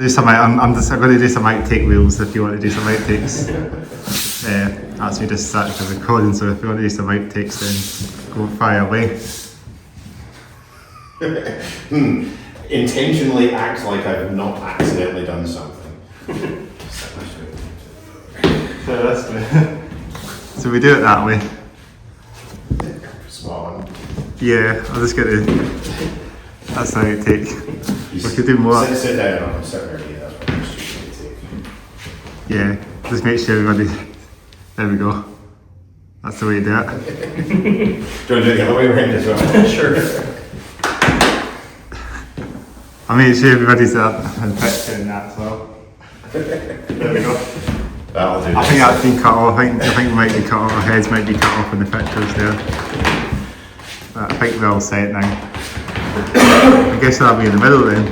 I'm going to do some outtake wheels if you want to do some outtakes. That's me just started the recording, so if you want to do some outtakes, then go fire away. Intentionally act like I've not accidentally done something. So this way. So we do it that way. Spot on. Yeah, I'll just get the. That's how you take. We could do more. Sit down and I'll sit there. Yeah, that's what I'm stupid to take. Yeah, just make sure everybody. There we go. That's the way you do it. Do you want to do it the other way around as well? Sure. I'll make sure everybody's up and picture in that as well. There we go. That'll do. I think that's been cut off. I think it might be cut off. Our heads might be cut off in the pictures there. I think we're all set now. I guess I'll be in the middle then.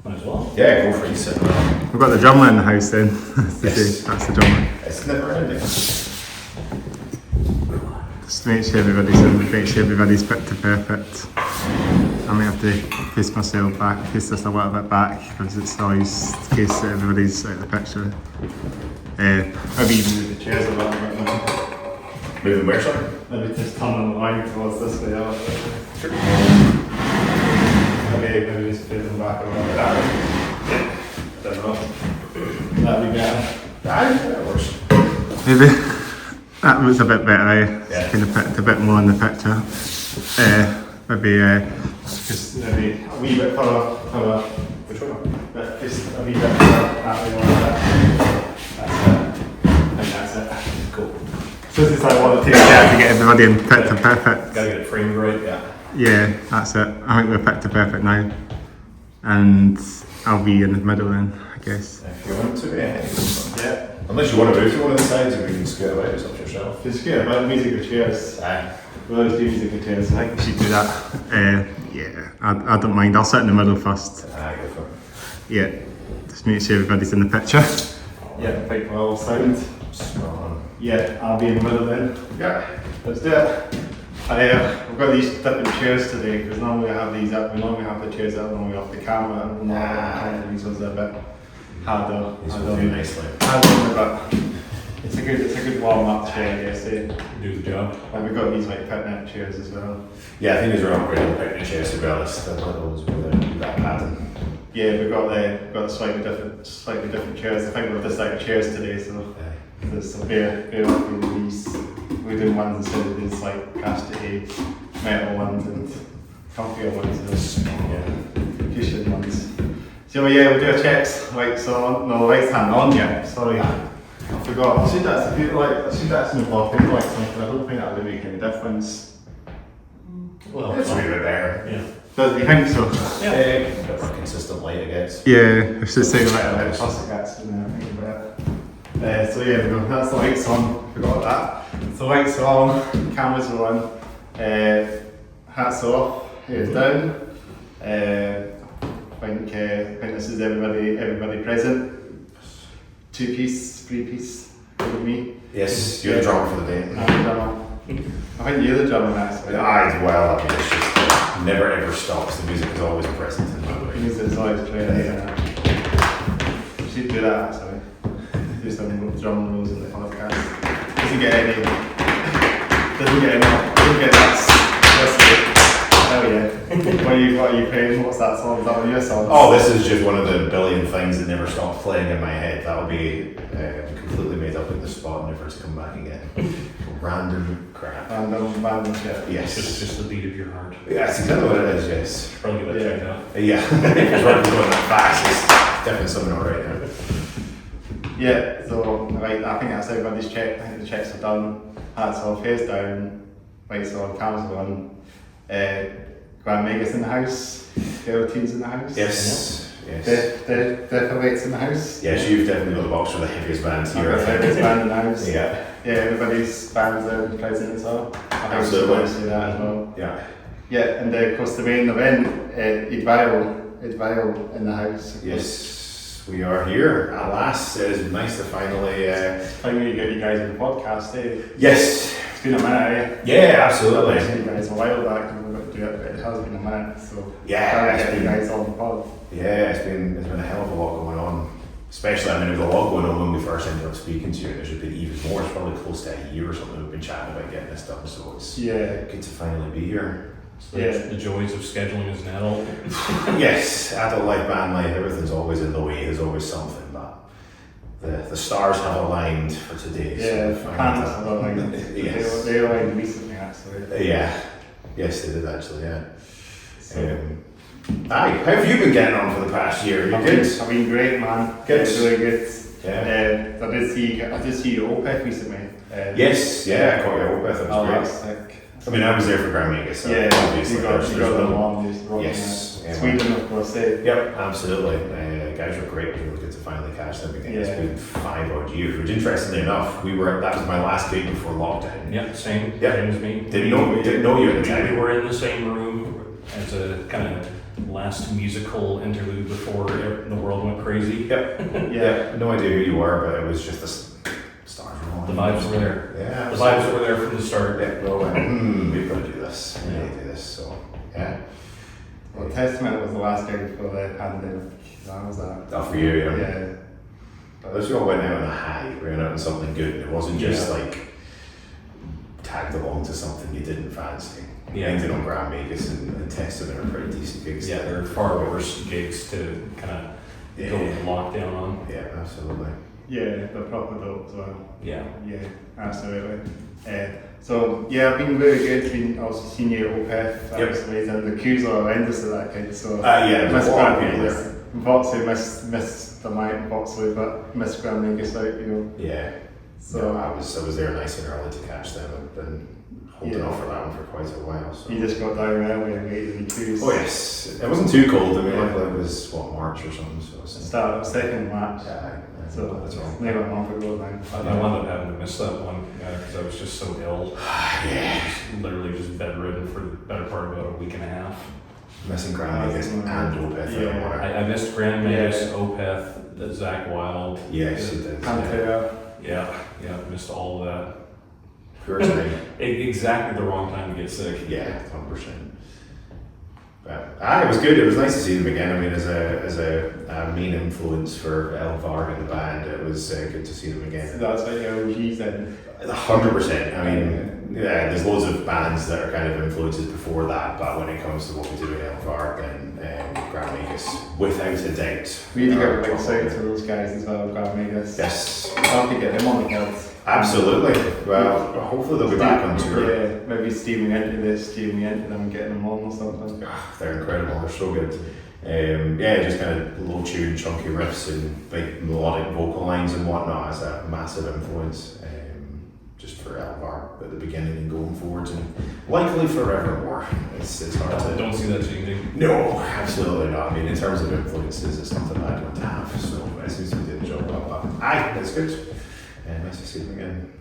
Might as well. Yeah, go for it. Sit down. We've got the drummer in the house then. Yes. That's the drummer. It's never ending. Just make sure everybody's picture perfect. I may have to face myself back, face this a little bit back because it's always the case that everybody's out of the picture. Maybe even move the chairs a little bit now. Moving where, sorry? Maybe just turn the line towards this way out. Maybe just put them back a little bit. I don't know. That'd be better. That works. Maybe that was a bit better. Yeah. Kind of put a bit more in the picture. Maybe just maybe a wee bit further. Which one? Just a wee bit further that way on that. That's it. I think that's it. Cool. So this is how I want to take care to get everybody in picture perfect. Gotta get it framed right, yeah. Yeah, that's it. I think we're picture perfect now. And I'll be in the middle then, I guess. If you want to, yeah. Yeah. Unless you want to move to one of the sides and we can scoot about, it's up to yourself. Just good about musical chairs. Aye. We always do musical chairs, I think we should do that. Yeah, I don't mind. I'll sit in the middle first. Aye, go for it. Yeah, just make sure everybody's in the picture. Yeah, I think we're all sound. Spot on. Yeah, I'll be in the middle then. Yeah. Let's do it. We've got these different chairs today because normally we have these up. We normally have the chairs up when we off the camera. And these ones are a bit harder. These will do nicely. But it's a good warm up chair, I guess. Do the job. And we've got these like picnic chairs as well. Yeah, I think these are upgraded picnic chairs as well. It's those with that pattern. Yeah, we've got slightly different chairs. I think we've just like chairs today, so there's some bear up in these. We're doing ones instead of these like caster metal ones and comfier ones and cushion ones. So yeah, we'll do our checks. Lights on. No, the lights aren't on yet. Sorry, I forgot. I should actually move off in like something. I don't think that would make any difference. Well, it's a wee bit better. Yeah. Does you think so? Yeah. A bit more consistent light, I guess. Yeah, I should say about plastic accident and everything about it. So yeah, we go. That's the lights on. Forgot that. So lights are on, cameras are on, hats off, hair's down. I think this is everybody present. 2-piece, 3-piece with me. Yes, you're the drummer for the day. I'm the drummer. I think you're the drummer actually. Well, I mean, it's just never ever stops. The music is always present in my The brain. music is always playing. We should do that actually. Do some drum rolls in the podcast. Doesn't get that. Oh yeah. What are you playing? What's that song? Is that one of your songs? Oh, this is just one of the billion things that never stops playing in my head. That'll be completely made up at the spot, never to come back again. Random crap. Random shit. Yes. Just the beat of your heart. Yeah, that's exactly what it is, yes. Probably get that checked out. Yeah, if it's running going that fast, it's definitely something alright now. Yeah, so right, I think that's everybody's check. I think the checks are done. Hats off, hair's down, lights on, cameras are on. Grand Mega's in the house, Guillotine's in the house. Yes. Defilate's in the house. Yes, you've definitely got the box for the heaviest bands here. The heaviest band in the house. Yeah. Yeah, everybody's bands are present as well. Absolutely. I say that as well. Yeah. Yeah, and of course the main event, Eld Varg in the house. Yes, we are here at last. It is nice to finally. Finally get you guys on the podcast, eh? Yes. It's been a minute, eh? Yeah, absolutely. I seen you guys a while back and we were going to do it, but it has been a minute, so Yeah, get you guys on the pod. Yeah, it's been a hell of a lot going on. Especially, I mean, there was a lot going on when we first ended up speaking to you, and there's been even more. It's probably close to a year or something we've been chatting about getting this done, so it's good to finally be here. So the joys of scheduling as an adult. Yes, adult life, band life, everything's always in the way. There's always something, but the stars have aligned for today. Yeah, so planets have aligned. Yes. They aligned recently, actually. Yeah, yes, they did actually. Yeah. So, Aye, how have you been getting on for the past year? You good? I've been great, man. Good. Really good. Yeah. I did see your opeth recently. Yes, yeah, I caught your opeth. It was great. That's sick. I mean, I was there for Grand Vegas, so Yeah, obviously you got them on. Yes, yeah. Sweden, of course. Yep, absolutely. Guys were great. It was good to finally catch them again. It's been 5 odd years, which interestingly enough, that was my last gig before lockdown. Yep, same as me. Didn't know you at the time. We were in the same room as a kind of last musical interlude before the world went crazy. Yep. Yeah, no idea who you were, but it was just the stars were on. The vibes were there. Yeah. The vibes were there from the start. Yeah, well, we've got to do this. We need to do this, so, yeah. Well, Testament was the last gig before the pandemic. That was that. Oh, for you, yeah. Yeah. At least we all went out on a high. We went out on something good. It wasn't just like tagged along to something you didn't fancy. Yeah. Ended on Grand Vegas and Testament are pretty decent gigs. Yeah, there are far worse gigs to kind of go into lockdown on. Yeah, absolutely. Yeah, the proper dope as well. Yeah. Yeah, absolutely. So yeah, I've been really good. Been also seen you at opeth. That was amazing. The queues are horrendous at that kind. So yeah, missed a lot of Grand people Vegas. Unfortunately, missed the night in Boxley, but missed Grand Vegas out. You know. Yeah. So I was there nice and early to catch them. I've been holding off for that one for quite a while. So. You just got down early and waited in the queues. Oh yes, it wasn't too cold. I mean, luckily it was March or something. So it's Start of second match. Yeah. So that's wrong. never a month ago now. I wound up having to miss that one because I was just so ill. Yeah. Literally just bedridden for the better part of about a week and a half. Missing Grand Vegas and Opeth. I missed Grand Vegas, Opeth, the Zach Wild. Yes, you did. Pantera. Yeah, missed all of that. Pure time. Exactly the wrong time to get sick. Yeah, 100%. But it was good. It was nice to see them again. I mean, as a main influence for Eld Varg and the band, it was good to see them again. That's like your OGs then. 100%. I mean, there's loads of bands that are kind of influences before that, but when it comes to what we do in Eld Varg and Grand Vegas, without a doubt. We need to get a big shout to those guys as well, Grand Vegas. Yes. I'll have to get them on the cards. Absolutely. Well, hopefully they'll be back on tour. Yeah, maybe steaming into them and getting them on or something. They're incredible. They're so good. Just kind of low tune, chunky riffs and big melodic vocal lines and whatnot as a massive influence. Just for Eld Varg at the beginning and going forwards and likely forevermore. It's hard to. Don't see that changing. No, absolutely not. I mean, in terms of influences, it's something I don't have. So as soon as we did the job well, that's good. Nice to see them again.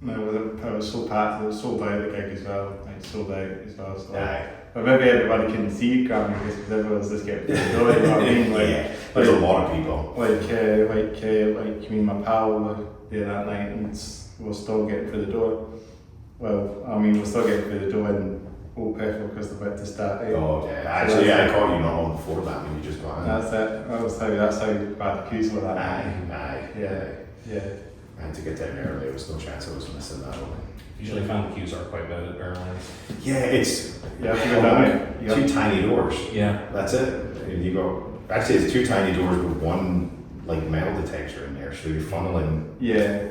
No, it was so packed. It was sold out the gig as well. Like sold out as well. So Aye. but maybe everybody couldn't see Grand Vegas because everyone's just getting through the door. You know what I mean? Like, there's a lot of people. Like me and my pal were there that night and we're still getting through the door. Well, I mean, we're still getting through the door in Opeth because they're about to start. Oh yeah, actually, I caught you not long before that when you just got in. That's it. That's how bad the queues were that night. Aye. Yeah. I had to get down early. There was no chance I was missing that one. Usually found the queues are quite bad at Barrowlands. Yeah, it's You have to go down. two tiny doors. Yeah. That's it. It's two tiny doors with one like metal detector in there, so you're funneling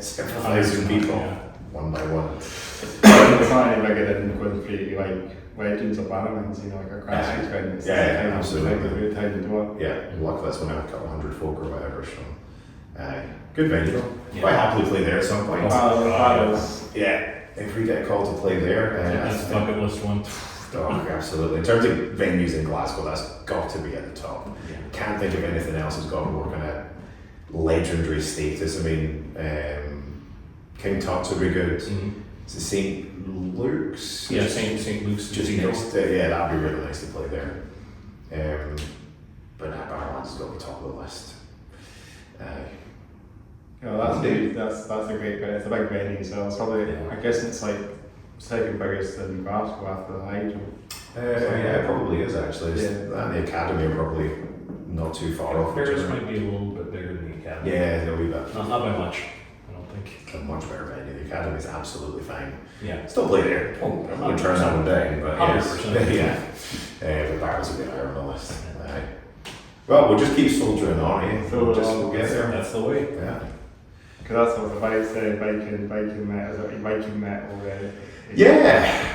7,000 people one by one. It's not any bigger than going through like Legends or Barrowlands, you know, like a crash experience. Absolutely. Really tiny door. Yeah, luckily that's when I had a couple hundred folk or whatever, so good venue though. Yeah. Quite happily play there at some point. Yeah. If we get called to play there, That's a bucket list one. Oh, absolutely. In terms of venues in Glasgow, that's got to be at the top. Yeah. Can't think of anything else that's got to work on a legendary status. I mean, King Tut's would be good. Mm-hmm. It's St. Luke's. Yeah, St. Luke's. Just next to, that'd be really nice to play there. But Barrowlands has got to be top of the list. That's a great venue. It's a big venue, so it's probably, I guess it's like second biggest in Glasgow after the Hydro. It probably is actually. And the Academy are probably not too far off. Ferris might be a little bit bigger than the Academy. Yeah, a wee bit. Not by much, I don't think. It's a much better venue. The Academy is absolutely fine. Yeah. Still play there. Oh, I'm going to turn that one down, but yes. 100%. Yeah. But Barrow's a bit higher on the list. Aye. Well, we'll just keep soldiering on, eh? We'll get there. That's the way. Yeah. Because that's what the bike say, biking metal. Yeah,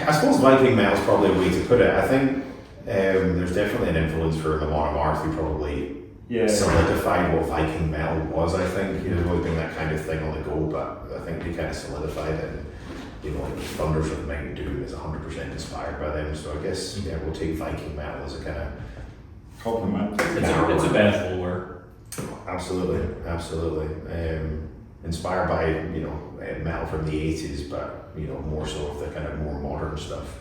I suppose Viking metal is probably a way to put it. I think there's definitely an influence for Lamar Marth who probably solidified what Viking metal was. I think there's always been that kind of thing on the go, but I think they kind of solidified it. And, you know, like Thunders of Mountain Doom is 100% inspired by them. So I guess we'll take Viking metal as a kind of compliment. It's a badge we'll wear. Absolutely. Inspired by metal from the 80s, but more so of the kind of more modern stuff.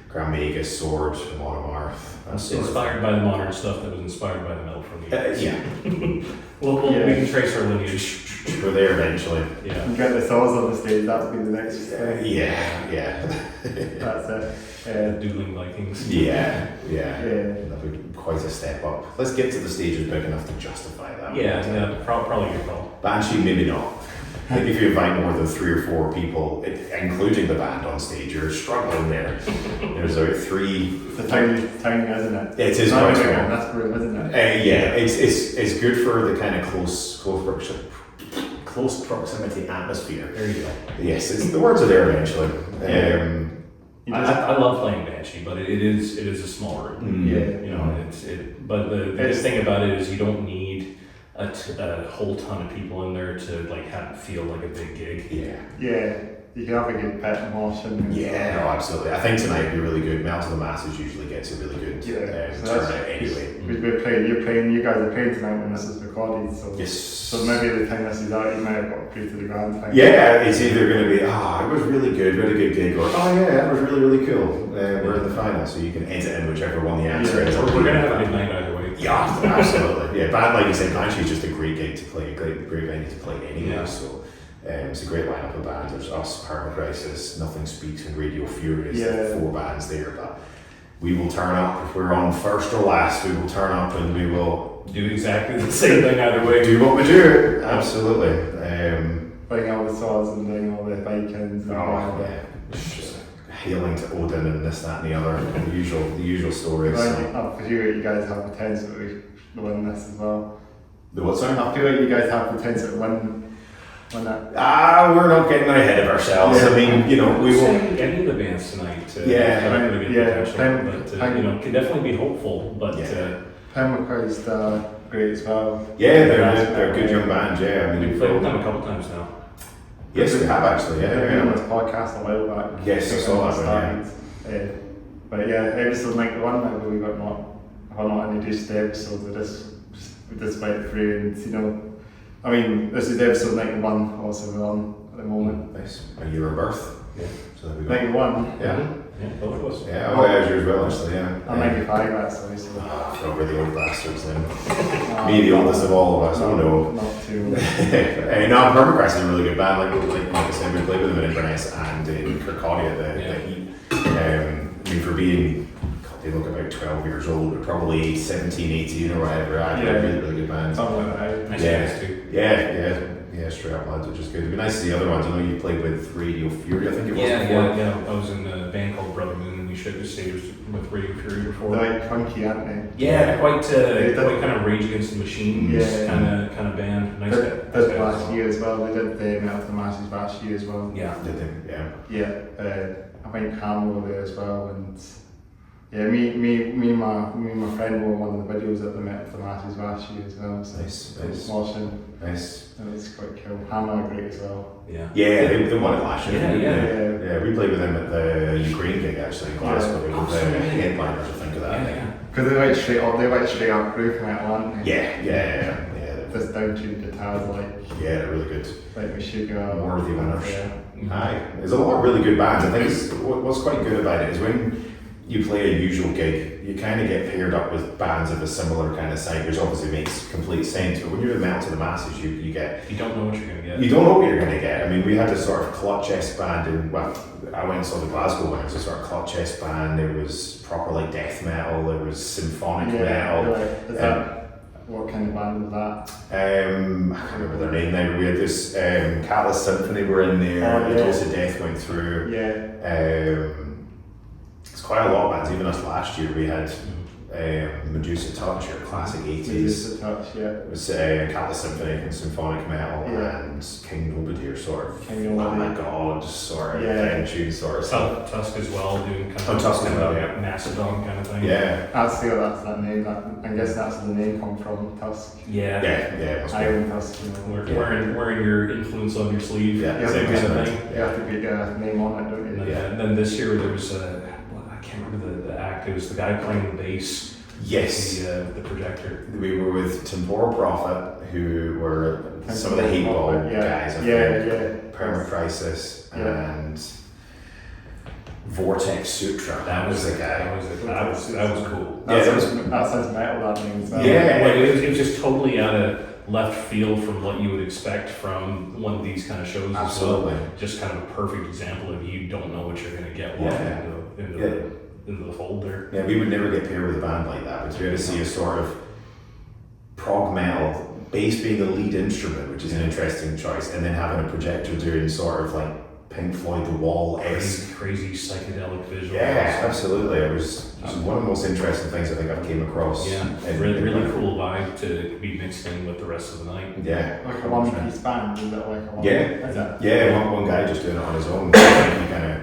Grand Magus, Sword, Monomarth. Inspired by the modern stuff that was inspired by the metal from the 80s. Yeah. We can trace our lineage. We're there eventually. Yeah. You get the saws on the stage, that'll be the next thing. Yeah. That's it. Dueling Vikings. Yeah. That'd be quite a step up. Let's get to the stages big enough to justify that. Probably your call. Banshee, maybe not. I think if you invite more than 3 or 4 people, including the band on stage, you're struggling there. There's about 3. It's a tiny, isn't it? It is quite small. That's room, isn't it? It's good for the kind of close proximity atmosphere. There you go. Yes, the words are there eventually. I love playing Banshee, but it is a small room. But the good thing about it is you don't need a whole ton of people in there to have it feel like a big gig. Yeah. You can have a good pet and motion. Yeah, no, absolutely. I think tonight would be really good. Melt to the Masses usually gets a really good turnout anyway. You guys are playing tonight when this is recorded, so yes. So maybe the time this is out, you might have got through to the grand final. Yeah, it's either going to be, it was really good, we had a good gig, or that was really, really cool. We're in the final, so you can edit in whichever one the answer is. We're going to have a good night either way. Yeah, absolutely. Yeah, band, like you said, Banshee is just a great gig to play, a great venue to play anyway. Yeah. So it's a great lineup of bands. There's us, Permacrisis, Nothing Speaks, and Radio Fury. The 4 bands there, but we will turn up if we're on first or last. We will turn up and we will do exactly the same thing either way. Do what we do. Absolutely. Playing all the saws and doing all the Vikings. Just hailing to Odin and this, that, and the other. The usual stories. I feel like you guys have potential to win this as well. The what, sorry? I feel like you guys have potential to win that. We're not getting ahead of ourselves. I mean, we will. Any of the bands tonight have really good potential, but can definitely be hopeful. But Permacrisis great as well. Yeah, they're a good young band. Yeah, I mean, we've played with them a couple times now. Yes, we have actually. They've been on this podcast a while back. Yes, I saw that. But episode 91, I believe we're not in the just episode. We just went through and I mean, this is episode 91, also we're on at the moment. Nice. A year of birth. Yeah. So there we go. 91. Yeah. Yeah, both of us. Yeah, yours as well, actually, yeah. I'm 95 actually, so. We're the old bastards then. Me, the oldest of all of us, oh no. Not too. Permacrisis is a really good band. Like I said, we played with them in Inverness and in Kirkcaldy at the Heat. I mean, for being, they look about 12 years old, but probably 17, 18 or whatever. Really, really good band. Something like that. Nice guys too. Yeah, straight up lads, which is good. It'd be nice to see the other ones. I know you played with Radio Fury, I think it was before. Yeah. I was in a band called Brother Moon and we shared the stage with Radio Fury before. They're like funky, aren't they? Yeah, quite kind of Rage Against the Machine kind of band. Nice guy. Last year as well. They did the Metal to the Masses last year as well. Yeah. Did they? Yeah. Yeah. I think Cam were there as well, and me and my friend were one of the videos at the Metal to the Masses last year as well. So Nice. Watching. Nice. It was quite cool. Hannah are great as well. Yeah. Yeah, they won it last year. Yeah. We played with them at the Ukraine gig actually in Glasgow. They were the headliners, I think, of that thing. Because they went straight up groove metal, aren't they? Yeah. This down-tuned guitars they're really good. like Meshuggah. More of the winners. Aye. There's a lot of really good bands. I think what's quite good about it is when you play a usual gig, you kind of get paired up with bands of a similar kind of size, which obviously makes complete sense. But when you're in Metal to the Masses, you don't know what you're going to get. You don't know what you're going to get. I mean, we had a sort of clutch S band in, well, I went and saw the Glasgow one. It was a sort of clutch S band. There was proper like death metal. There was symphonic metal. What kind of band was that? I can't remember their name now. We had this Catalyst Symphony were in there. The Dose of Death went through. It's quite a lot of bands. Even us last year, we had Medusa Touch, or classic 80s. Medusa Touch, It was Catalyst Symphony and symphonic metal and King Nobody, or sort of oh my god, sort of tune sort of Tusk as well, doing kind of Tusk as well, Macedon kind of thing. That's that name. I guess that's the name come from, Tusk. Iron Tusk. Wearing your influence on your sleeve. Same kind of thing. You have to put a name on it, don't you? And then this year there was I can't remember the act. It was the guy playing the bass. Yes. The projector. We were with Temporal Prophet, who were some of the hate ball guys. Perma Crisis and Vortex Sutra. That was the guy. That was cool. That sounds metal, that name as well. It was just totally out of left field from what you would expect from one of these kind of shows. Absolutely. As well. Just kind of a perfect example of you don't know what you're going to get walking into the fold there. Yeah, we would never get paired with a band like that, but we had to see a sort of prog metal, bass being the lead instrument, which is an interesting choice, and then having a projector doing sort of like Pink Floyd The Wall-esque. Crazy psychedelic visuals. Yeah, absolutely. It was one of the most interesting things I think I've came across. Really cool vibe to be mixed in with the rest of the night. Yeah. Like a one-piece band, is that like a one? One guy just doing it on his own. He kind of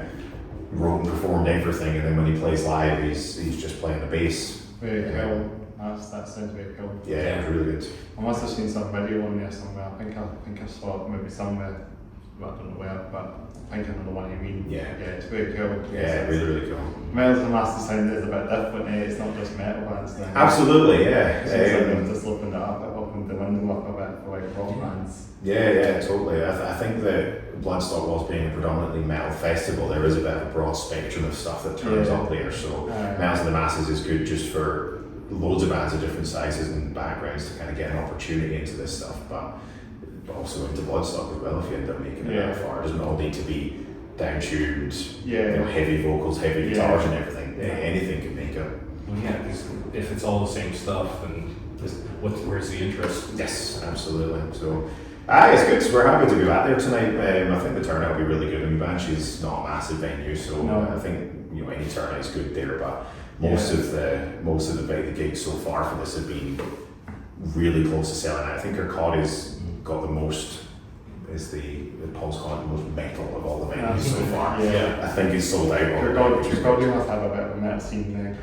wrote and performed everything, and then when he plays live, he's just playing the bass. Very cool. That sounds very cool. Yeah, it was really good. I must have seen some video on there somewhere. I think I saw it maybe somewhere, but I don't know where. But I think I know the one you mean. Yeah, it's very cool. Yeah, really cool. Metal to the Master sound is a bit different. It's not just metal bands now. Absolutely, yeah. It's just opened it up, opened the window up a bit for like rock bands. Yeah, totally. I think that Bloodstock was being a predominantly metal festival. There is a bit of a broad spectrum of stuff that turns up there. So Metal to the Masses is good just for loads of bands of different sizes and backgrounds to kind of get an opportunity into this stuff, but also into Bloodstock as well if you end up making it that far. It doesn't all need to be down-tuned, heavy vocals, heavy guitars and everything. Anything can make it. Well, because if it's all the same stuff, then where's the interest? Yes, absolutely. So, it's good. So we're happy to be out there tonight. I think the turnout will be really good. I mean, Banshee's not a massive venue, so I think any turnout is good there. But most of the gigs so far for this have been really close to selling out. I think Kirkcaldy's got the most. Is the Paul's got the most metal of all the venues so far. I think it's sold out. Kirkcaldy must have a bit of a metal scene there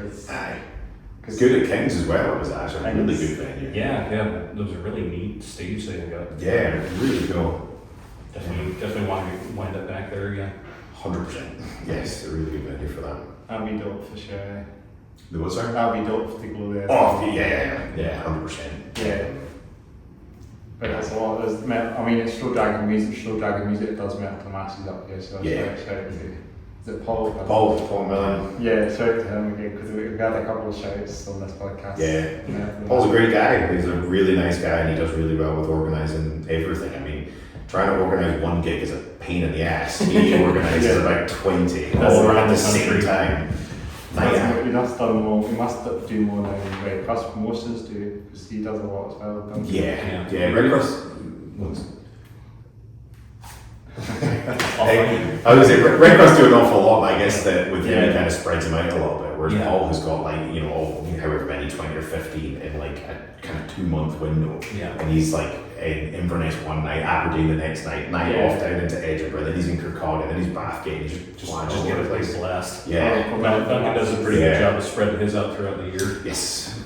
because good at Kings as well. It was actually a really good venue. Yeah, that was a really neat stage they got. Yeah, really cool. Definitely want to wind up back there again. 100%. Yes, a really good venue for that. That'd be dope for sure. The what, sorry? That'd be dope to go there. Oh, yeah, 100%. Yeah. But it's a lot. It's slow dragon music. Slow dragon music does Metal to the Masses up here, so shout out to. Is it Paul? Paul Millen. Yeah, shout out to him again because we've had a couple of shouts on this podcast. Yeah. Paul's a great guy. He's a really nice guy and he does really well with organising everything. I mean, trying to organise one gig is a pain in the ass. He organises about 20 all at the same time. He must do more than Red Cross Promotions do because he does a lot as well. Doesn't he? Yeah. Red Cross. I was saying Red Cross do an awful lot, but I guess that with him it kind of spreads him out a little bit. Whereas Paul has got however many 20 or 50 in like a kind of 2-month window. And he's like in Inverness one night, Aberdeen the next night off down into Edinburgh, then he's in Kirkcaldy, then he's Bathgate. Just get a place blast. Duncan does a pretty good job of spreading his out throughout the year. Yes.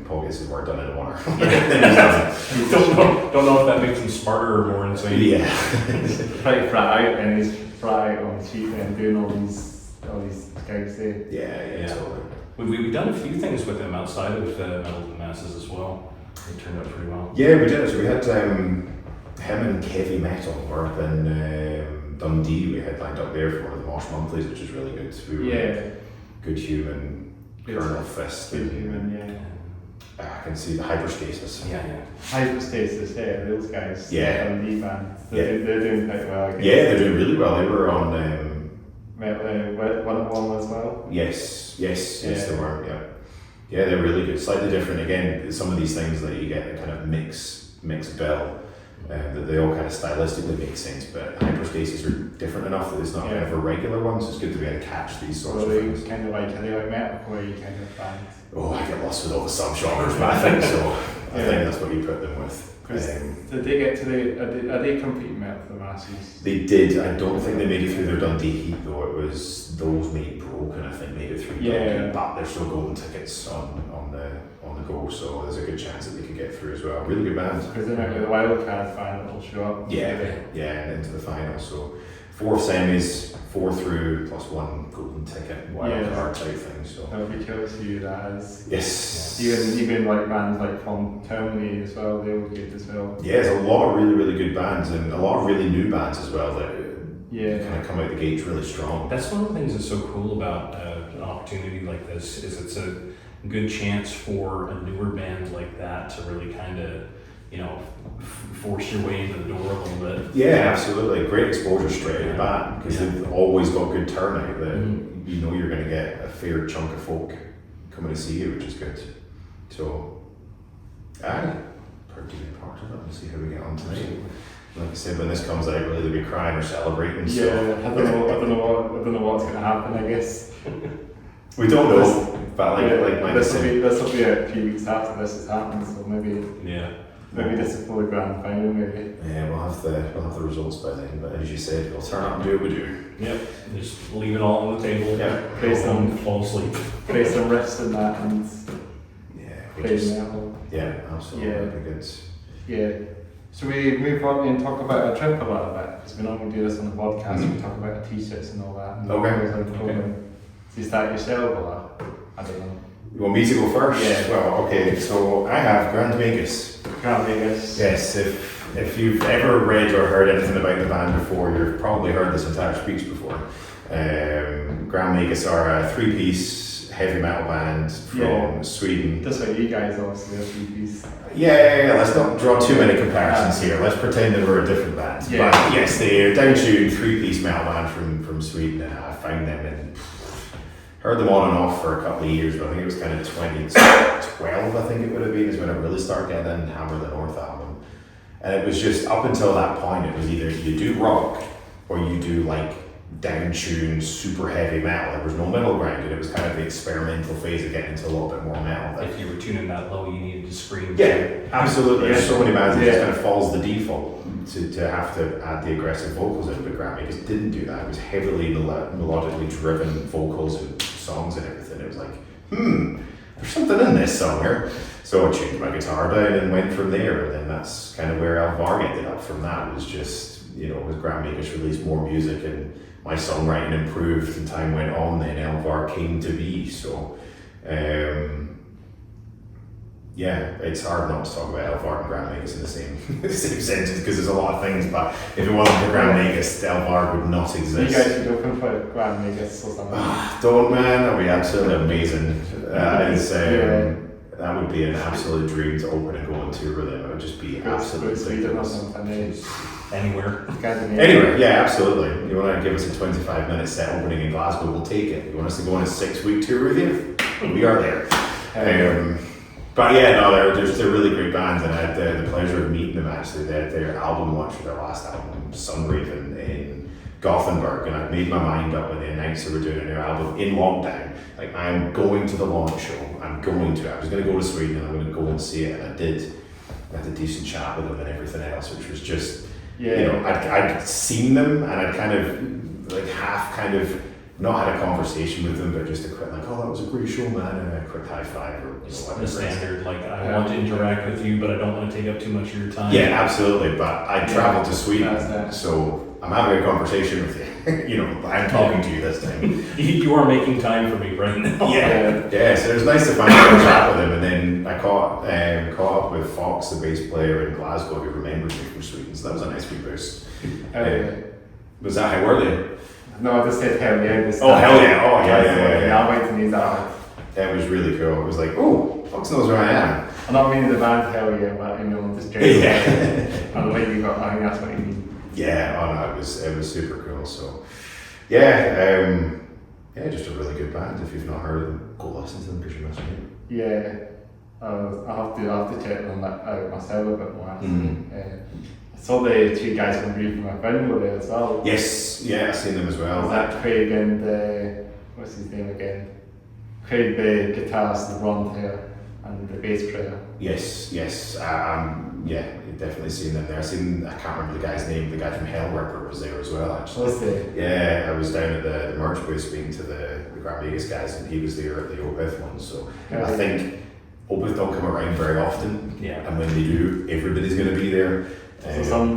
Paul gets his work done in a winter. Don't know if that makes him smarter or more insane. He's probably flat out and he's flat out on the sheet and doing all these gigs there. Yeah, totally. We've done a few things with him outside of Metal to the Masses as well. It turned out pretty well. Yeah, we did. So we had him and Kevy Metal were up in Dundee. We headlined up there for one of the Mosh Monthlies, which is really good. Good Human, Colonel Fist. Good Human, yeah. I can see the Hyperstasis. Yeah. Hyperstasis, yeah, those guys. Yeah. L&D band. They're doing quite well, I guess. Yeah, they're doing really well. They were on. 101 as well. Yes, they were. Yeah, they're really good. Slightly different. Again, some of these things that you get a kind of mix bill. That they all kind of stylistically make sense, but Hyperstasis are different enough that it's not kind of a regular one, so it's good to be able to catch these sorts of things. Kind of like, are they like metalcore kind of bands? Oh, I get lost with all the subgenres, but I think so. I think that's what you put them with. Did they get to are they competing metal for the Masters? They did. I don't think they made it through their Dundee heat though. It was those made broken. I think made it through Dundee, but there's still golden tickets on the go, so there's a good chance that they could get through as well. Really good band. Because they might be the wild card final that'll show up. Yeah, and into the final. So 4 semis, 4 through plus 1 golden ticket wild card type thing. So that would be cool to see who that is. Yes. Even like bands like from Germany as well, they will get as well. Yeah, there's a lot of really good bands and a lot of really new bands as well that kind of come out the gates really strong. That's one of the things that's so cool about an opportunity like this is it's a good chance for a newer band like that to really kind of, force your way into the door a little bit. Yeah, absolutely. Great exposure straight at the bat because they've always got good turnout. That you know you're going to get a fair chunk of folk coming to see you, which is good. So, pretty good part of it. We'll see how we get on tonight. Like I said, when this comes out, we'll either be crying or celebrating. Yeah, so. I don't know what's going to happen. I guess we don't know. But like this will be a few weeks after this has happened, so maybe this is for the grand final, maybe. Yeah, we'll have the results by then. But as you said, we'll turn up and do what we do. Yep, just leave it all on the table. Yeah, fall asleep. Play some riffs and that, and play metal. Yeah, absolutely. Yeah, that'd be good. Yeah. So we move on and talk about our trip a little bit because we normally do this on the podcast. We talk about our t-shirts and all that. And Okay. So you start yourself or I don't know. You want me to go first? Yeah. Well, okay. So I have Grand Vegas. Grand Vegas. Yes. If you've ever read or heard anything about the band before, you've probably heard this entire speech before. Grand Vegas are a 3-piece heavy metal band from Sweden. That's why you guys obviously are 3-piece. Yeah. Let's not draw too many comparisons here. Let's pretend that we're a different band. Yeah. But yes, they're down-tuned 3-piece metal band from Sweden. I found them and heard them on and off for a couple of years, but I think it was kind of 2012, I think it would have been, is when I really started getting Hammer the North album. And it was just, up until that point, it was either you do rock, or you do like down-tuned, super heavy metal. There was no middle ground, and it was kind of the experimental phase of getting into a little bit more metal. If you were tuning that low, you needed to scream. Yeah, absolutely. There's so many bands that just kind of falls the default to have to add the aggressive vocals in, but Grand Vegas didn't do that. It was heavily melodically driven vocals and songs and everything. It was like, there's something in this somewhere. So I tuned my guitar down and went from there, and then that's kind of where Eld Varg ended up from that. It was just, as Grand Vegas released more music and my songwriting improved and time went on, then Eld Varg came to be. So it's hard not to talk about Eld Varg and Grand Vegas in the same sentence because there's a lot of things, but if it wasn't for Grand Vegas, Eld Varg would not exist. You guys should open for Grand Vegas or something. Don't, man, that would be absolutely amazing. That would be an absolute dream to open and go on tour with them. It would just be absolutely ridiculous. Anywhere. Anywhere, yeah, absolutely. You want to give us a 25-minute set opening in Glasgow, we'll take it. You want us to go on a 6-week tour with you? We are there. But they're really great bands, and I had the pleasure of meeting them actually. They had their album launch for their last album, Sunraven, in Gothenburg, and I'd made my mind up when they announced they were doing a new album in lockdown. Like, I'm going to the launch show. I was going to go to Sweden and I'm going to go and see it, and I did. I had a decent chat with them and everything else, which was just, I'd seen them and I'd kind of, half not had a conversation with them, but just a quick, that was a great show, man, and a quick high five or the standard, I want to interact with you, but I don't want to take up too much of your time. Yeah, absolutely. But I traveled to Sweden, so I'm having a conversation with you. I'm talking to you this time. You are making time for me right now. Yeah. So it was nice to finally have a chat with him, and then I caught up with Fox, the bass player in Glasgow, who remembered me from Sweden. So that was a nice wee boost. Was that how early? No, I just said hell yeah. Oh, hell yeah. Oh, yeah. I went to need that. That was really cool. It was like, oh, Fox knows where I am. I'm not meaning the band hell yeah, but just generally. And the way you got, I think that's what you mean. Yeah, oh no, it was super cool. So, yeah, just a really good band. If you've not heard of them, go listen to them because you're missing out. Yeah, I'll have to check them out myself a bit more. I saw the two guys from Brief from my friend were there as well. Yes, yeah, I've seen them as well. Was that Craig and what's his name again? Craig, the guitarist, the blonde hair, and the bass player. Yes. You've definitely seen them there. I can't remember the guy's name. The guy from Hellripper was there as well, actually. Was he? Yeah, I was down at the merch booth speaking to the Grand Vegas guys, and he was there at the opeth one. So I think opeth don't come around very often. Yeah. And when they do, everybody's going to be there. So some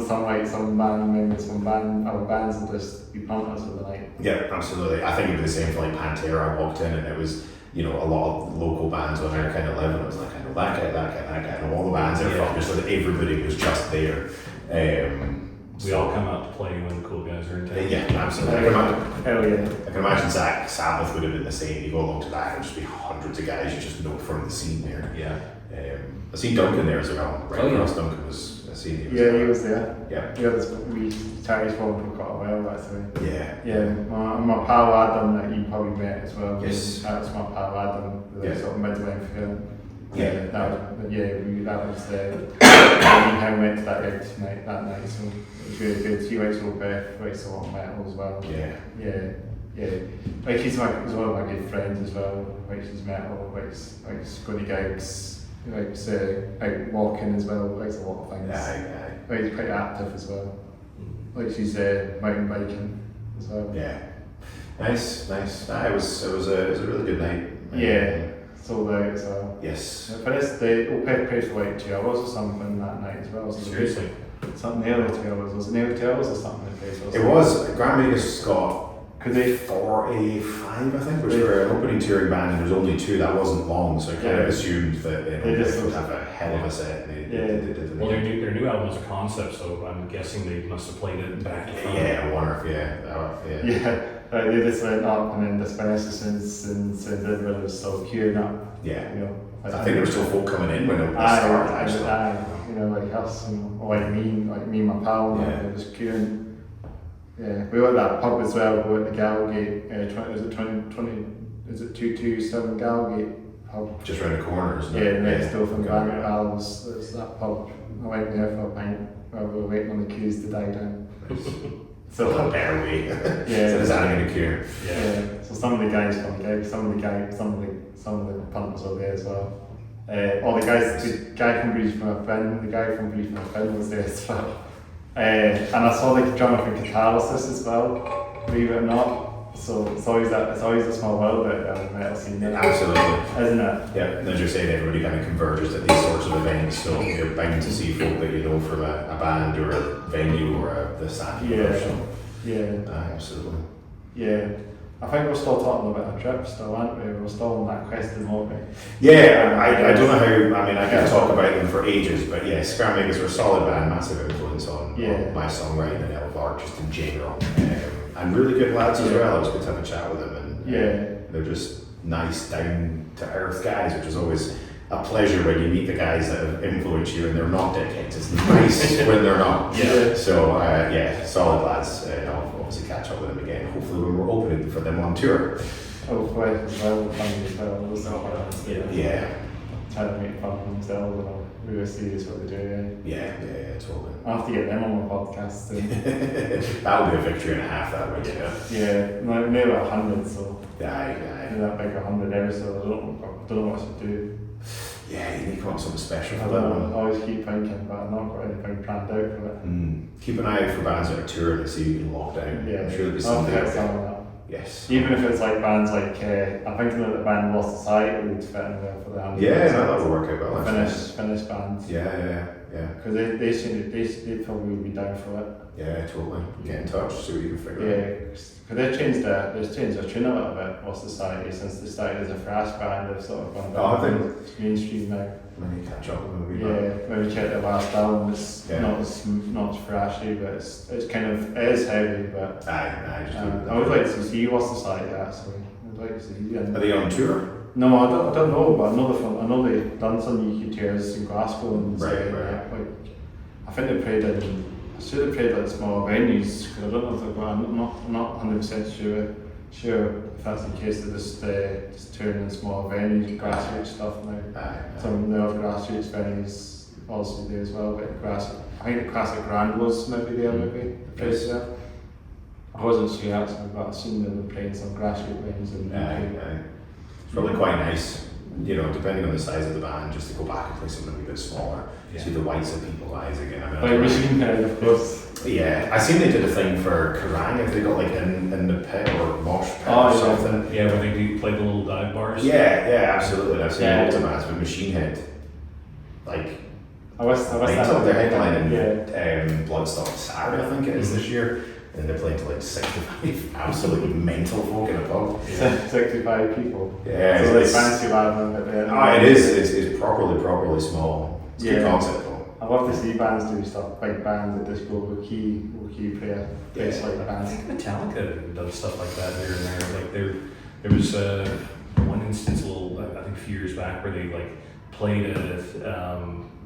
band members from other bands will just be pumpers of the night. Yeah, absolutely. I think it'd be the same for like Pantera. I walked in and it was, a lot of local bands on our kind of level. And I was like, I know that guy, and all the bands are from, just so that everybody was just there. We all come out to play when the cool guys are in town. Yeah, absolutely. Hell yeah. I can imagine Sabbath would have been the same. You go along to that, and there'd just be hundreds of guys you just know from the scene there. Yeah. I seen Duncan there as well. Right, yeah. Duncan was a senior. Yeah, he was there. Yeah. We chatted for him for quite a while, actually. Yeah. Yeah, my pal Adam that you probably met as well. Yes. That was my pal Adam, the sort of mid-length film. Yeah. That was me and him went to that gig tonight, that night, so it was really good. He likes opeth, likes a lot of metal as well. Yeah. Like he's one of my good friends as well. Likes his metal, likes going to gigs, likes out walking as well, likes a lot of things. Like he's quite active as well. Likes his mountain biking as well. Yeah. Nice. It was a really good night. Yeah. Sold out as well. Yes. For this, the opeth played for like 2 hours or something that night as well. So Seriously? Something nearly 2 hours. Was it nearly 2 hours or something? It was. Grand Vegas got Could they? 45, I think, which were an opening touring band, and there was only 2. That wasn't long, so I kind of assumed that they just would have a hell of a set. Well, their new album is a concept, so I'm guessing they must have played it back to front. Yeah, I wonder if They just went up and then just finished since did where it was still queuing up. Yeah. I think there were still folk coming in when it started, actually. Like us, or like me and my pal, it was queuing. Yeah, we were at that pub as well. We were at the Gallgate. Is it 227 Gallgate pub? Just round the corner, isn't it? Yeah, next door from Barrowlands. There's that pub. I went there for a pint while we were waiting on the queues to die down. So barely. Yeah. So there's that in a queue. Yeah. So some of the guys from the gig, some of the punters were there as well. The guy from Brief from a Friend was there as well. And I saw the drummer from Catalysis as well, believe it or not. So it's always a small world out there, metal scene. Absolutely. Isn't it? Yeah, and as you're saying, everybody kind of converges at these sorts of events, so you're bound to see folk that you know from a band or a venue or the Saturday show. Yeah. Absolutely. Yeah. I think we're still talking about a trip still, aren't we? We're still on that question, aren't we? Yeah, I don't know how, I can talk about them for ages, but yeah, Grand Vegas were a solid band, massive influence on my songwriting and Eld Varg just in general. And really good lads as well. It was good to have a chat with them, and they're just nice, down to earth guys, which is always a pleasure when you meet the guys that have influenced you and they're not dickheads. It's nice when they're not. Yeah. So solid lads. I'll obviously catch up with them again. Hopefully when we're opening for them on tour. Hopefully as well, Yeah. Trying to make fun of themselves and we were serious what they do. Yeah, totally. I have to get them on my podcast soon. That'll be a victory and a half that week. Yeah, maybe 100, so. Yeah. That big 100 episodes, I don't know what to do. Yeah, you need to come up with something special for I that one. always keep thinking, but I've not got anything planned out for it. Keep an eye out for bands that are touring and see who you can lock down. Yeah, I'm sure there'll be I'll something get out some there. of that. Yes. Even if it's like bands like, I'm thinking that the band Lost Society would fit in there for the 100. Yeah, that'll work out well. Finnish bands. Yeah. Because they probably would be down for it. Yeah, totally. Get in touch, see what you can figure out. Yeah, because they've changed their tune a little bit, Lost Society, since they started as a thrash band. They've sort of gone back mainstream now. maybe catch up with maybe. Yeah, maybe check the last album. It's Yeah. not as thrashy, but it's kind of, it is heavy, but Aye, just I would like to see what's the side actually. I'd like to see. Are they on tour? No, I don't know, but I know they've done some UK tours in Glasgow and Right. like I think they played in. I sure they played like small venues because I don't know if they've got. I'm not 100% sure if that's the case. They're just touring in small venues, grassroots stuff now. Aye. Some of the other grassroots venues also do as well. But I think the Classic Grand was maybe there, maybe the place there. I wasn't sure actually, but I seen them playing some grassroots venues in the UK. Aye. It's probably quite nice, you know, depending on the size of the band, just to go back and play something a bit smaller. Yeah. See the whites of people's eyes again. I mean, Like Machine Head, of course. yeah, I seen they did a thing for Kerrang. If they got like in the pit or mosh pit Oh, or yeah. something. Yeah, when they play the little dive bars. Yeah, absolutely. I've seen Yeah. Ultimates with Machine Head. Like, I was they're headlining Yeah. Bloodstock Saturday, I think it is this year. And they're playing to like 65 absolutely mental folk in a pub. 65 people. Yeah, So like it's- fancy lad at the end. Oh, it is. It's properly small. It's a good Yeah. concept though. I love to see bands do stuff, big bands at disco with key play a place like I bands. think Metallica does stuff like that here and there. Like there was one instance I think a few years back where they like played at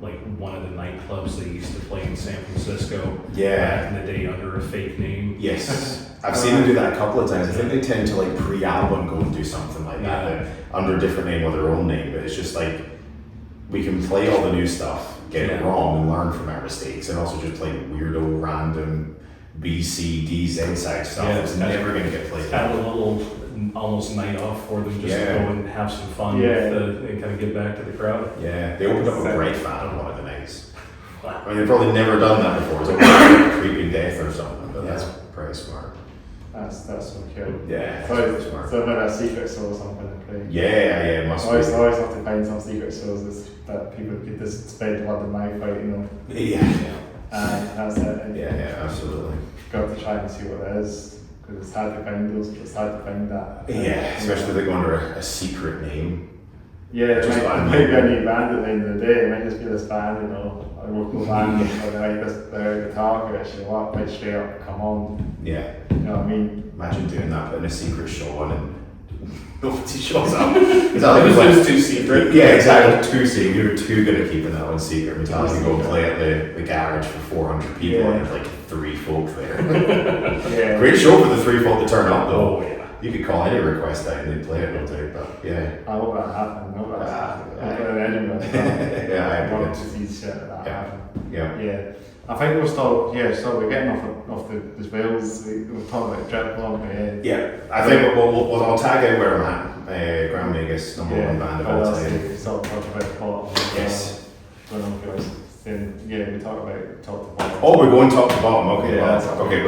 like one of the nightclubs they used to play in San Francisco Yeah. back in the day under a fake name. Yes. I've seen them do that a couple of times. I think they tend to like pre-album go and do something like that under a different name or their own name, but it's just like we can play all the new stuff, get it wrong and learn from our mistakes, and also just play weirdo random B, C, D, Z side stuff that's never going to get played. It's kind of a little almost night off for them just to go and have some fun and kind of get back to the crowd. Yeah, they opened up a bread fan on one of the nights. Wow. I mean, they've probably never done that before. It's like creeping death or something, but that's pretty smart. That's so cool. Yeah, So that's smart. so maybe a secret soul or something to play. Yeah, must I be. always have to find some secret souls that people could just spread blood in my fight, you know. Yeah, And that's it. yeah, absolutely. Got to try and see what it is. Because it's hard to find those, it's hard to find that. Yeah, especially if they go under a secret name. Yeah, it Just might be a new band at the end of the day. It might just be this band, you know, a local band, or they like the guitar could actually walk right straight up, come on. Yeah, You know what I mean? imagine doing that, putting a secret show on and nobody shows up. Is that It was like just too secret. Yeah, exactly. Too secret. We were too good at keeping that one secret. Metallica go and play at the garage for 400 people and there's like 3 folk there. Yeah. Great show for the 3 folk to turn up though. Oh yeah. You could call any request out and they'd play it, no doubt, but yeah. I hope that happened. I hope that happened. Ah, Yeah, I I want agree. to see shit like that Yeah. happen. Yeah. Yeah. I think we're getting off the rails. We're talking about Drip Vlog, but Yeah, I think I'll tag out where I'm at. Grand Vegas, number 1 band of all time. We sort of talked about plot. Yes. Then we talk about top to bottom. Oh, we're going top to bottom. Okay, Yeah, well, that's okay.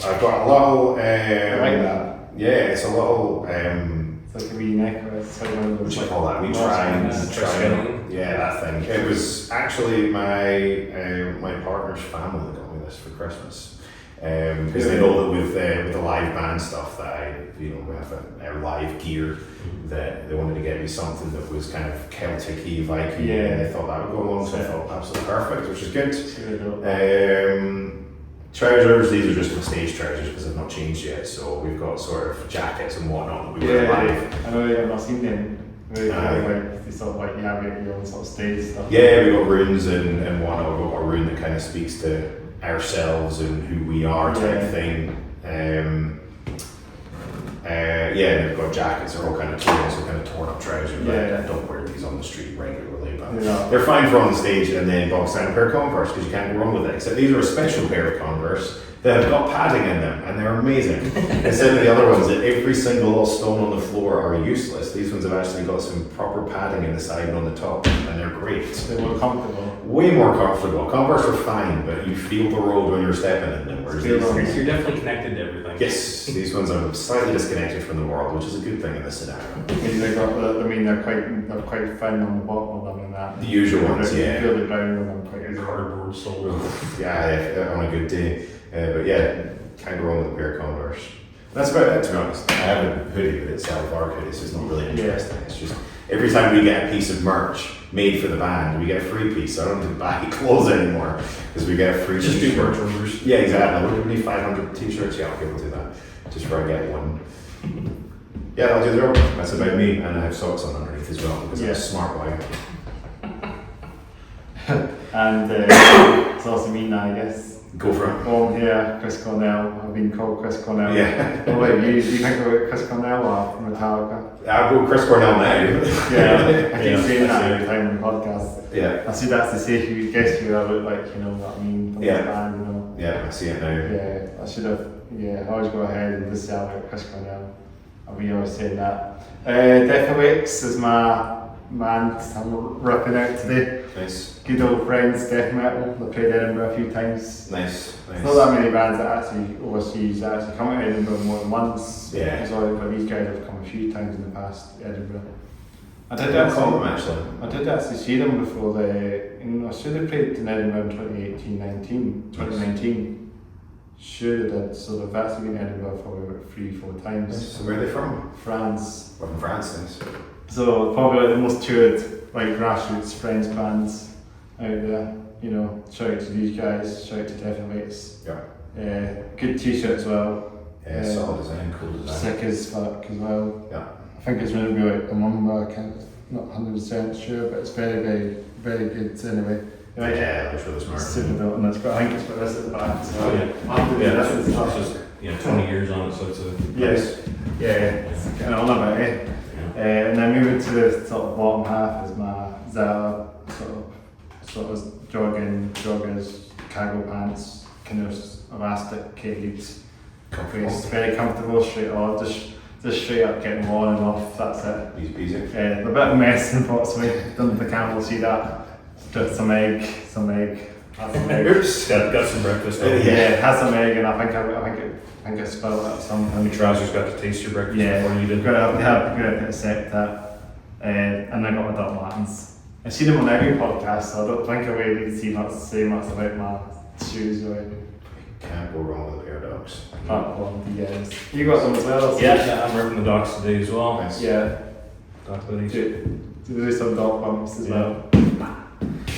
I've got a little. I like that. Yeah, it's a little. It's like a wee necklace. It's like one of What those. do you call that? We Triangle. triangle. Yeah, that thing. It was actually my partner's family that got me this for Christmas. Because they know that with the live band stuff that we have our live gear, that they wanted to get me something that was kind of Celtic-y, Viking, and they thought that would go along, so I thought absolutely perfect, which is good. Trousers, these are just my stage trousers because they've not changed yet, so we've got sort of jackets and whatnot that we wear live. I know I've not seen them. Like, they sort of like navigate your own sort of stage stuff. Yeah, we got runes and whatnot. We've got a rune that kind of speaks to ourselves and who we are type thing. And they've got jackets, they're all kind of torn, so kind of torn up trousers. I don't wear these on the street regularly, but they're fine for on the stage, and then box down a pair of Converse because you can't go wrong with it. Except these are a special pair of Converse that have got padding in them, and they're amazing. Instead of the other ones that every single little stone on the floor are useless, these ones have actually got some proper padding in the side and on the top, and they're great. They're more comfortable. Way more comfortable. Converse are fine, but you feel the road when you're stepping in them. Whereas these ones, You're definitely connected to everything. yes, these ones are slightly disconnected from the world, which is a good thing in this scenario. They're quite thin on the bottom of them and that. The usual ones, You yeah. feel the ground on them quite Your easily. cardboard soul. Yeah, on a good day. But yeah, can't go wrong with a pair of Converse. That's about it, to be honest. I have a hoodie, but it's Eld Varg hoodie, so it's not really interesting. It's just every time we get a piece of merch made for the band, we get a free piece. So I don't have to buy clothes anymore because we get a free Just do t-shirt. merch orders. Yeah, exactly. We need 500 t-shirts. Yeah, okay, we'll do that. Just for I get one. Yeah, that'll do the job. That's about me, and I have socks on underneath as well because I'm a smart boy. And it's also me now, I guess. Go for it. Oh yeah, Chris Cornell. I've been called Chris Cornell. Yeah. What about you? Do you think about Chris Cornell or Metallica? I'll go Chris Cornell now. Yeah, I keep saying that every time in the podcast. Yeah. I see that's to say who guess who I look like, you know what I mean? From Yeah. this band, you know. Yeah, I see it now. Yeah, I should have. Yeah, I always go ahead and just say I like Chris Cornell. I'll be always saying that. Outtakes is my band I'm ripping out today. Nice. Good old friends, death metal. They played Edinburgh a few times. Nice. There's not that many bands that actually overseas that actually come to Edinburgh more than once. Yeah. But these guys have come a few times in the past, Edinburgh. I did actually see them before I should have played in Edinburgh in 2019. Sure they did, so they've actually been in Edinburgh for about 3-4 times. Nice. So where are they from? France. We're from France, nice. So probably like the most toured grassroots French bands out there. You know, shout out to these guys, shout out to Outtakes. Yeah. Good t-shirt as well. Yeah, solid design, cool design. Sick as fuck as well. Yeah. I think it's going to be like a number, I can't, not 100% sure, but it's very, very, very good anyway. Yeah, looks really smart. Super built, and I think it's got this at the back. So Yeah, 20 years on it, so it's a yes, yeah, it's getting on about it. And then moving to the sort of bottom half is my Zara sort of joggers, cargo pants, kind of elastic K-leads. It's very comfortable, straight on, just straight up getting them on and off. That's it. Easy. A bit of mess in Portsmouth. Don't know if the camera will see that. Just some egg. Had some egg. Oops. got some breakfast. Yeah, had some egg, and I think I spelled that something. The trousers got to taste your breakfast before you did. Gonna accept that. And I got my Doc Martens. I see them on every podcast, so I don't think I really say much about my shoes or Can't go wrong with a pair of dogs. apart from the guys. You got them as well? Yeah, I'm ripping the docks today as well. Nice. Yeah. Dock buddies. Do some dog bumps as well.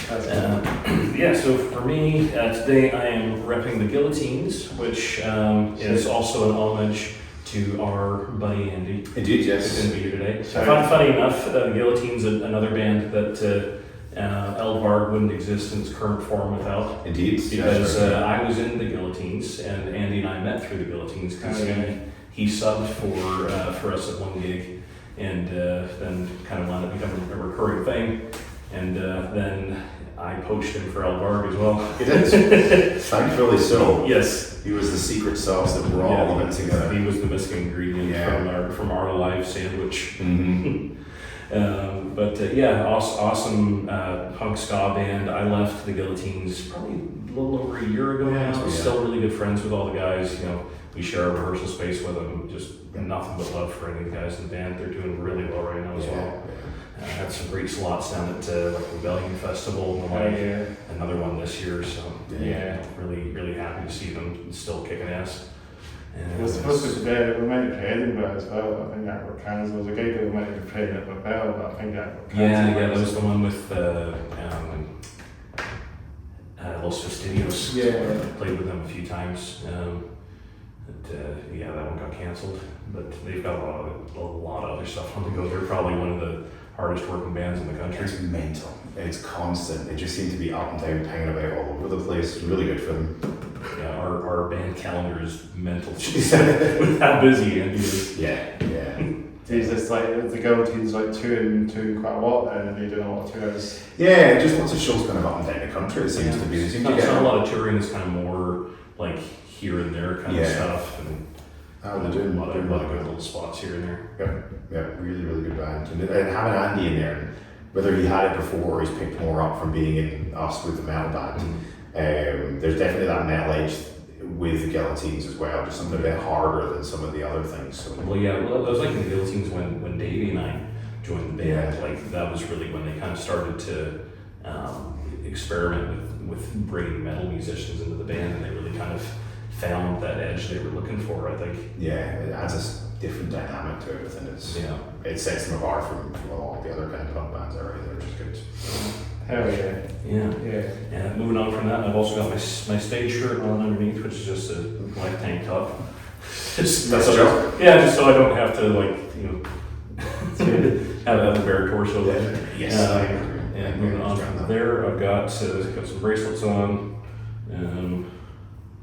That's cool. Yeah, so for me, today I am repping the Guillotines, which is also an homage to our buddy Andy. Indeed, Who yes. couldn't be here today. Sorry. Funny enough, Guillotine's another band that Eld Varg wouldn't exist in its current form without. Indeed. Because I was in the Guillotines, and Andy and I met through the Guillotines because he subbed for us at one gig, and then kind of wound up becoming a recurring thing. And then I poached him for Eld Varg as well. It is. Thankfully so. Yes. He was the secret sauce that we're all in together. He was the missing ingredient from our live sandwich. Mm-hmm. Awesome punk ska band. I left the Guillotines probably a little over a year ago now. Yeah. Still really good friends with all the guys. You know, we share a rehearsal space with them. Just nothing but love for any of the guys in the band. They're doing really well right now as well. Had some great slots down at Rebellion Festival and another one this year. So really happy to see them still kicking ass. It was supposed to be there. We might have played Edinburgh as well, but I think that got cancelled. There was a gig that we might have played at Rebel, but I think that got cancelled. Yeah, that was the one with Los Fastidios. Yeah. Played with them a few times. That one got cancelled. But they've got a lot of other stuff on the go. They're probably one of the hardest working bands in the country. It's mental. It's constant. They just seem to be up and down, hanging about all over the place. It's really good for them. Yeah, our band calendar is mental. With how busy Andy is. Yeah. Jesus, the Guillotines touring quite a lot, and they do a lot of tours. Yeah, just lots of shows kind of up and down the country. It seems to be. They seem to It's get not a lot of touring. It's kind of more like here and there kind of stuff. And they're doing a lot of good little spots here and there. Yeah, really good band. And having Andy in there, whether he had it before or he's picked more up from being in us with the metal band, there's definitely that metal edge with the Guillotines as well, just something a bit harder than some of the other things. So. Well, it was like the Guillotines when Davey and I joined the band. Yeah. Like that was really when they kind of started to experiment with bringing metal musicians into the band, and they really kind of found that edge they were looking for, I think. Yeah, it adds different dynamic to everything. Yeah. It sets them apart from a lot of the other kind of punk bands already. They're just good. Hell yeah. Yeah. And moving on from that, I've also got my stage shirt on underneath, which is just a black tank top. Just That's a joke. Yeah, just so I don't have to have a bare torso. Yes. And moving on from there, I've got some bracelets on.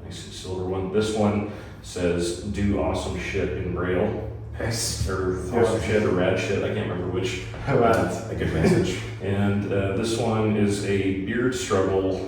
Nice silver one. This one says "Do awesome shit" in Braille. Nice. Or awesome shit or rad shit. I can't remember which. That's a good message. And this one is a Beard Struggle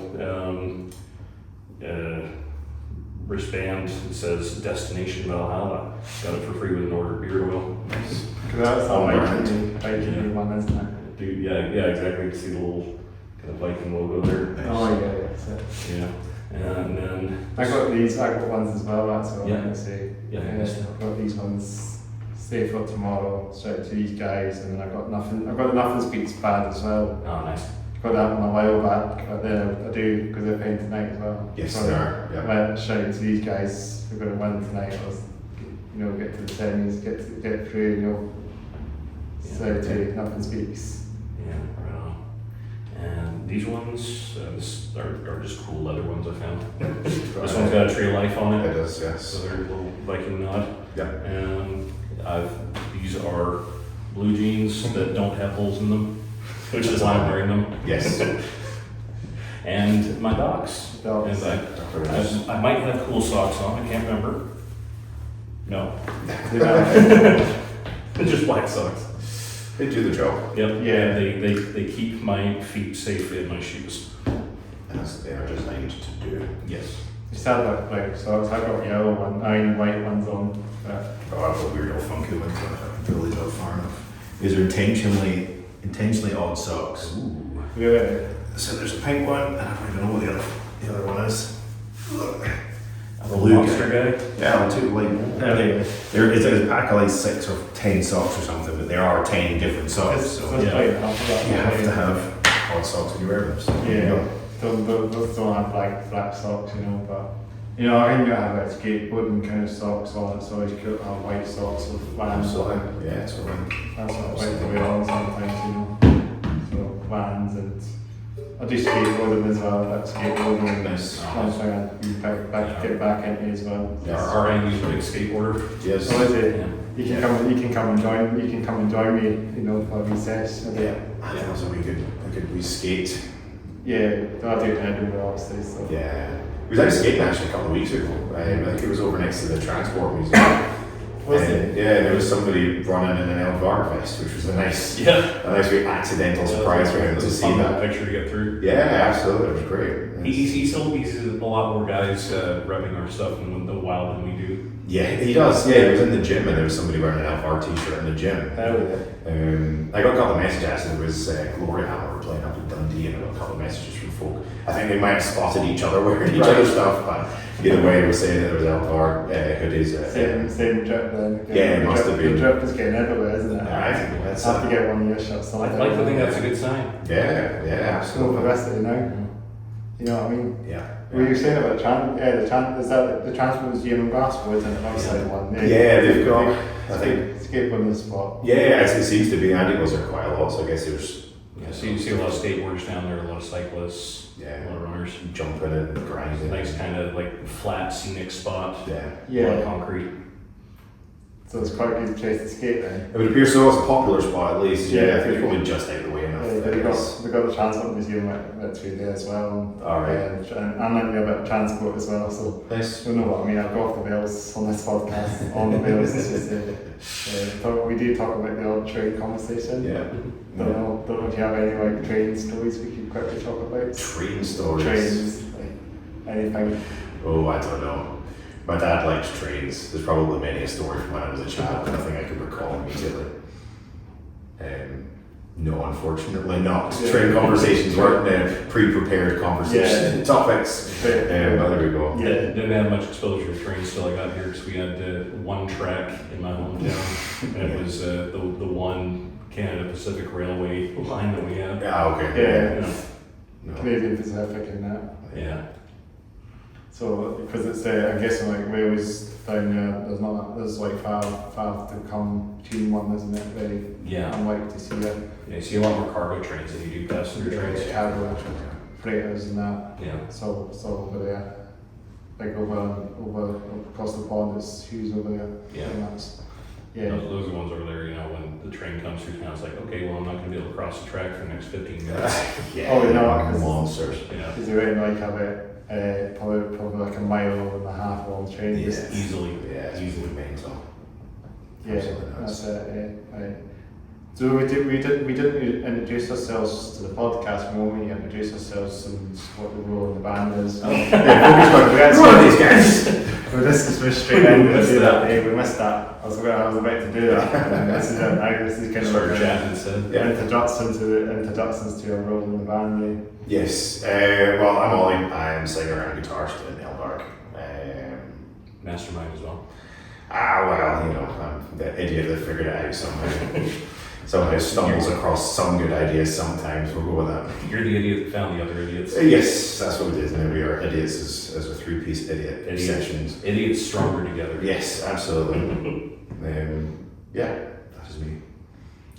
wristband. It says Destination Valhalla. Got it for free with an order beard oil. Nice. Because that's the Viking one, isn't it? Dude, yeah, exactly. You can see the little kind of Viking logo there. Nice. Oh yeah, that's it. Yeah. And then I got ones as well, that's what Yeah. I'm going to say. Yeah. I've got these ones, Stay for Tomorrow, shout out to these guys, and then I've got the Nothing Speaks Bad as well. Oh, nice. Got that one a while back, but then I do, because they're playing tonight as well. Yes, So they are. Yeah. Well, shout out to these guys, we're going to win tonight, get to the semis, get through, shout out to Nothing Speaks. Yeah, right on. And these ones are just cool leather ones I found. This one's got a Tree of Life on It it. does, yes. So they're a little Viking nod. Yeah. And these are blue jeans that don't have holes in them, which is why I'm wearing them. Yes. And my Docs. Docs. And I might have cool socks on, I can't remember. No. Just black socks. They do the job. Yep. Yeah. They keep my feet safe in my shoes. As they are designed to do. Yes. You said that like socks, I got yellow one, white ones on. Oh, I've got weird old funky ones on if I can pull these out far enough. These are intentionally odd socks. Ooh. Really? So there's a pink one, and I don't even know what the other one is. Look. A little monster guy. Yeah, two it's like a pack of like 6 or 10 socks or something, but there are 10 different socks. So That's yeah. quite enough for that. you have to have odd socks when you wear them. So there you Yeah. go. Don't have black socks, but I think I have like skateboarding kind of socks on. It's always cool to have white socks with Vans. Absolutely. Yeah, it's all right. That's what I like to wear on sometimes, So Vans, and I do skateboarding as well. Like skateboarding, Nice. one thing I get back into as well. Yeah. Our Andy's a big skateboarder. Yes. So is it? Yeah. You can come and join me. For a recess. Yeah. I think also we skate. Yeah, I do it in Edinburgh, obviously. So. Yeah. We was out skating actually a couple of weeks ago. I think it was over next to the Transport Museum. Was it? Yeah, there was somebody running in an Eld Varg vest, which was a nice wee accidental surprise for him to see that. Picture to get through. Yeah, absolutely, it was great. He still uses a lot more guys repping our stuff in the wild than we do. Yeah, he does. Yeah, he was in the gym and there was somebody wearing an Eld Varg t-shirt in the gym. Hell yeah. I got a couple of messages. It was Glory Hammer playing up in Dundee, and I got a couple of messages from folk. I think they might have spotted each other wearing each other's stuff, but either way, they were saying that there was Eld Varg hoodies. Same drip then. Yeah, it must have been. The drip is getting everywhere, isn't it? I think that's I have to get one of your shirts. I'd like to think that's a good sign. Yeah, Still absolutely. progressing now. You know what I mean? Yeah. What were you saying about is that the Transport Museum in Glasgow, isn't it? Obviously the one. Yeah, they've got, I think, skateboarding spot. yeah, it seems to be. Andy goes there quite a lot, so I guess there's Yeah, so you see a lot of skateboarders down there, a lot of cyclists, Yeah. a lot of runners. jumping and It's grinding. a nice kind of like flat scenic spot. Yeah. A lot of Yeah. concrete. So it's quite a good place to skate then. It would appear so. It's a popular spot at least. Yeah. Yeah, I think it's probably just out of the way enough. Yeah, I they guess. got the Transport Museum right through there as well. Alright. And I'm like a bit of transport as well, so Nice. you know what I mean. I'll go off the rails on this podcast. On the rails, it's just we do talk about the old train conversation. Yeah. Don't know if you have any like train stories we could quickly talk about. Train stories. Trains, like anything. Oh, I don't know. My dad liked trains. There's probably many a story from when I was a child, nothing I could recall immediately. No, unfortunately not. Yeah. Train conversations weren't pre-prepared conversation topics. But there we go. Yeah. Didn't have much exposure to trains till I got here because we had one track in my hometown, and it was the one Canada Pacific Railway line that we had. Yeah, okay. Yeah. You know, No. Canadian Pacific and that. yeah. So because it's I'm guessing like Wales down there, there's like far to come between one, isn't it? Very unlikely to see it. Yeah, you see a lot more cargo trains than you do passenger trains. Cargo freighters and that. Yeah. So over there. Like over across the pond, it's huge over there. Yeah. And that's, yeah. Those are the ones over there, when the train comes through town, it's like, okay, well, I'm not going to be able to cross the track for the next 15 minutes. Oh, no. Monsters. Yeah. Because you're in like probably like a mile and a half long train. Yeah. Just, Easily. Yeah, it's easily mental. yeah, Absolutely that's nuts. it. Right. So we didn't introduce ourselves to the podcast. We only introduced ourselves and what the role of the band is. Who are these guys? Well, this is just straight in. We missed that. I was about to do that. And this is it now. This is kind of Start like chatting instead. introductions to our role in the band. Yes. Well, I'm Ollie. I'm singer and guitarist in Eld Varg. Mastermind as well. I'm the idiot that figured it out somehow. Somehow stumbles across some good ideas sometimes. We'll go with that. You're the idiot that found the other idiots. Yes, that's what it is. Now we are idiots as a three-piece idiot sessions. Idiots stronger together. Yes, absolutely. That is me.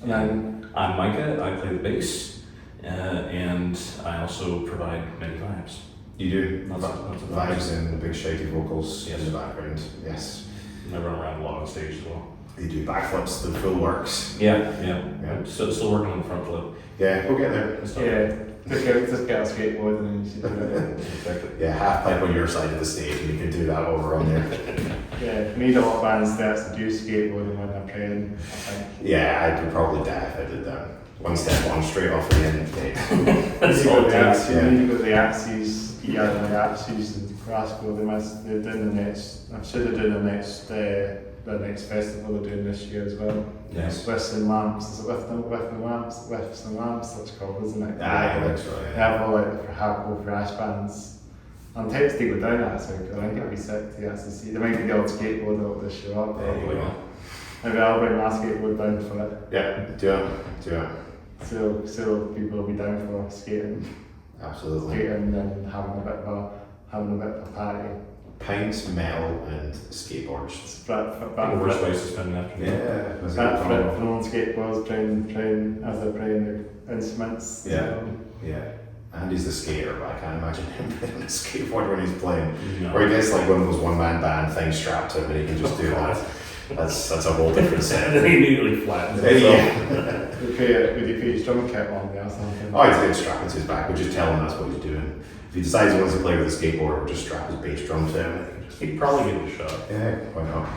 And then I'm Micah. I play the bass, and I also provide many vibes. You do Lots of vibes and the big shady vocals Yes. in the background. Yes. I run around a lot on stage as well. You do backflips, the full works. Yeah. Yeah. I'm still working on the front flip. Yeah, we'll get there. just get a skateboard and then you should do it. Exactly. Yeah, half pipe on your side of the stage and you can do that over on there. Yeah, need a lot of bands that do skateboarding when they're playing, I think. Yeah, I would probably die if I did that. One step on straight off the end. That's all it takes. Yeah. You got the Axes, the Axes in Glasgow. They're doing the next. I'm sure they're doing the next festival they're doing this year as well. Yes. Whiffs and Lamps. Is it Whiffs and Lamps? That's called, isn't it? I think so, They yeah. have all like the hardcore thrash bands. I'm tempted to go down actually, because I think it'd be sick to actually see. There might be the old skateboard that will show up. Probably. Maybe I'll bring my skateboard down for it. Yeah, do it. So people will be down for skating Absolutely. and having a bit of a party. Pints, metal, and skateboards. The worst place to spend an afternoon. Yeah, that's a good Backflip combo. on skateboards, playing as they're playing their instruments. Yeah. Yeah. Andy's the skater, but I can't imagine him playing a skateboard when he's playing. No. Or he gets like one of those one-man band things strapped to him and he can just do that. That's a whole different set. And then he immediately flattens Yeah. himself. Would you put his drum kit on there or something? Oh, he's got strap to his back. We'll just tell him that's what he's doing. If he decides he wants to play with a skateboard, we'll just strap his bass drum to him. He'd probably give it a shot. Yeah, why not?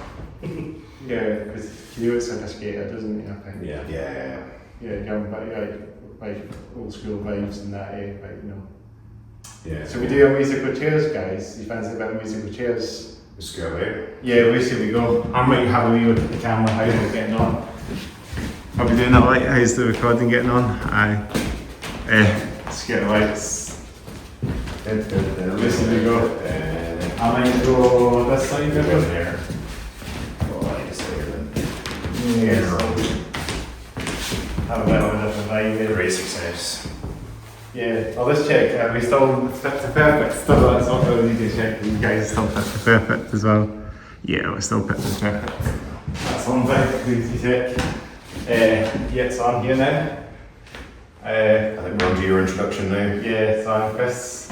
Yeah, because he looks like a skater, doesn't he? I think. Yeah. Yeah. Yeah, young, but like old school vibes and that, like Yeah. So we do our musical chairs, guys. You fancy about musical chairs? Let's go away. Yeah, where should we go? I might have a wee look at the camera, how we're getting on. Are we doing that right? How's the recording getting on? Aye. Let's get the lights. Where should we go? I might go this side Go maybe. there. Oh, I guess there then. Yeah, so have a bit of a different vibe here. Great success. Yeah, well let's check. Are we still fit to perfect? Still, that's not really need to check. You guys are still fit to perfect as well. Yeah, we're still fit to perfect. That's one thing we need to check. Yeah, so I'm here now. I think we're on to your introduction now. Yeah, so I'm Chris.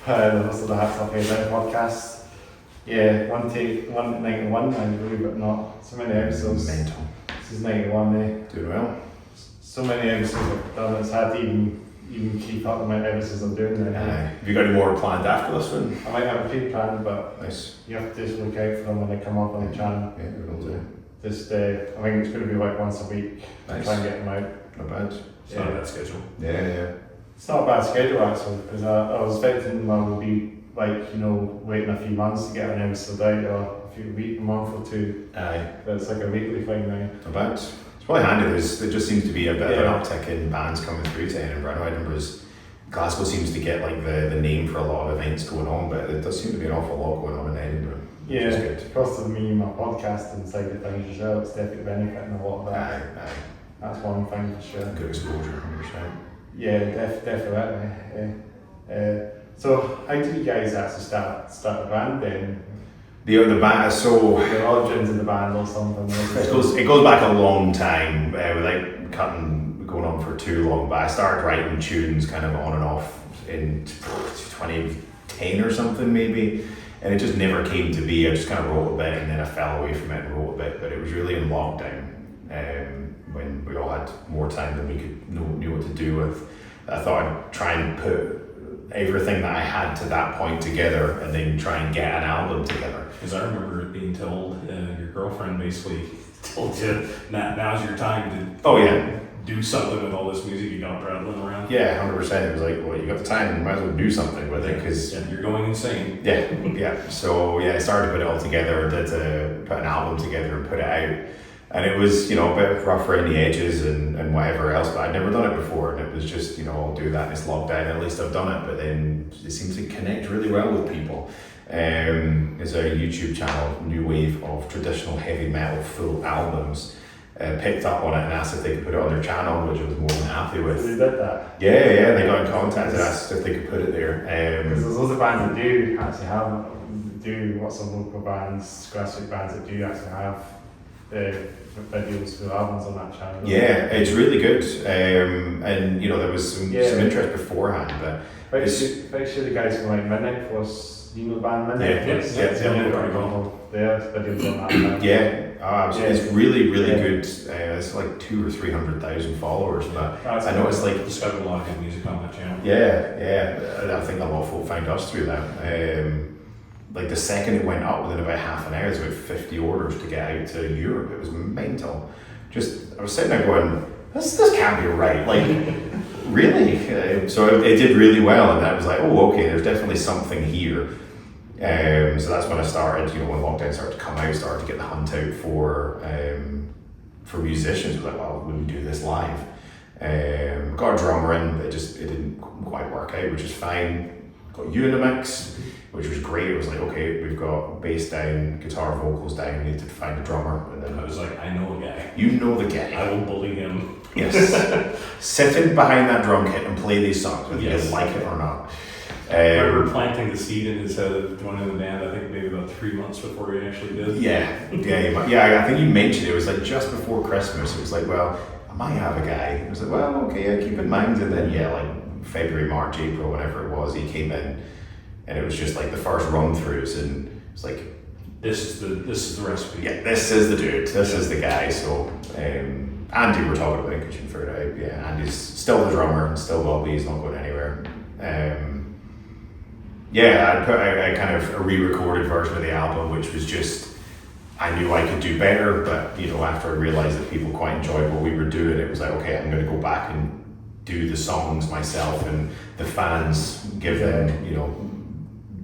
The host of the Hats Off Head Down podcast. Yeah, 191, I believe it or not. So many episodes. Mental. This is 91, Doing well. So many episodes I've done, it's hard to even keep up with my episodes I'm doing now. Have you got any more planned after this one? I might have a few planned, but Nice. you have to just look out for them when they come up on the channel. Yeah, we will do. Just, I think it's going to be like once a week. Nice. Try and get them out. Not bad. It's not a bad schedule. Yeah. It's not a bad schedule actually, because I was expecting I would be waiting a few months to get an episode out, or a month or two. Aye. But it's like a weekly thing now. Not bad. It's probably handy. There just seems to be a bit of Yeah. an uptick in bands coming through to Edinburgh. I know Edinburgh's Glasgow seems to get like the name for a lot of events going on, but there does seem to be an awful lot going on in Edinburgh. Which is Yeah, good. because of me and my podcasting side of things as well, it's definitely benefiting a lot of that. Aye. That's one thing for sure. Good exposure, 100%. Yeah, definitely. So how did you guys actually start the band then? The band, so The origins of the band or something? it goes back a long time, without going on for too long, but I started writing tunes kind of on and off in 2010 or something maybe, and it just never came to be. I just kind of wrote a bit and then I fell away from it and wrote a bit, but it was really in lockdown, when we all had more time than we knew what to do with. I thought I'd try and put everything that I had to that point together and then try and get an album together. Because I remember it being told, your girlfriend basically told you, now's your time to do something with all this music you got rattling around. Yeah, 100%. It was like, well, you got the time, you might as well do something with it, because you're going insane. Yeah. So I started to put it all together, put an album together and put it out. And it was, a bit rough around the edges and whatever else, but I'd never done it before, and it was just, I'll do that in this lockdown, at least I've done it. But then it seems to connect really well with people. There's a YouTube channel, New Wave of Traditional Heavy Metal Full Albums, picked up on it and asked if they could put it on their channel, which I was more than happy with. So they did that? Yeah, they got in contact and asked if they could put it there. Because there's lots of bands that do actually have, lots of local bands, grassroots bands that do actually have videos for albums on that channel. Yeah, it's really good, and there was some interest beforehand, but very sure the guys from like Midnight Force, the band Midnight Force, they're pretty cool. Their videos on that channel. Absolutely. It's really good. It's like 200,000 or 300,000 followers, but I noticed like it's got a lot of good music on that channel. Yeah. I think a lot of folk found us through that. Like the second it went up, within about half an hour, there's about 50 orders to get out to Europe. It was mental. I was sitting there going, this can't be right. Like, really? So it did really well, and I was like, oh, okay, there's definitely something here. So that's when I started, when lockdown started to come out, started to get the hunt out for musicians. I was like, well, we would do this live. Got a drummer in, but it didn't quite work out, which is fine. Got you in the mix, which was great. It was like, okay, we've got bass down, guitar, vocals down, we need to find a drummer. And then I was like, I know a guy. You know the guy. I will bully him. Yes. Sitting behind that drum kit and play these songs, whether you like it or not. I remember planting the seed in his head of joining the band, I think maybe about 3 months before he actually did. Yeah, I think you mentioned it was like just before Christmas. It was like, well, I might have a guy. It was like, well, okay, keep in mind. And then, like February, March, April, whenever it was, he came in, and it was just like the first run throughs, and it's like, this is the recipe. Yeah, this is the dude. This is the guy. So, Andy, we're talking about, because you can figure it out. Yeah, Andy's still the drummer and still will be. He's not going anywhere. I kind of a re-recorded version of the album, which was just, I knew I could do better, but after I realized that people quite enjoyed what we were doing, it was like, okay, I'm going to go back and do the songs myself, and the fans give them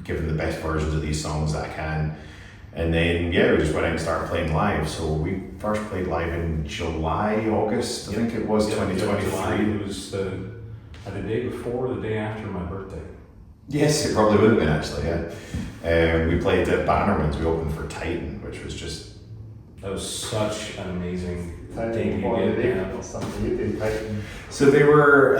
the best versions of these songs that I can. And then we just went out and started playing live. So we first played live in July, August, I think it was, 2023. It was the day before, the day after my birthday. Yes, it probably would have been actually, yeah. We played at Barrowlands, we opened for Titan, which was just... That was such an amazing debut. So I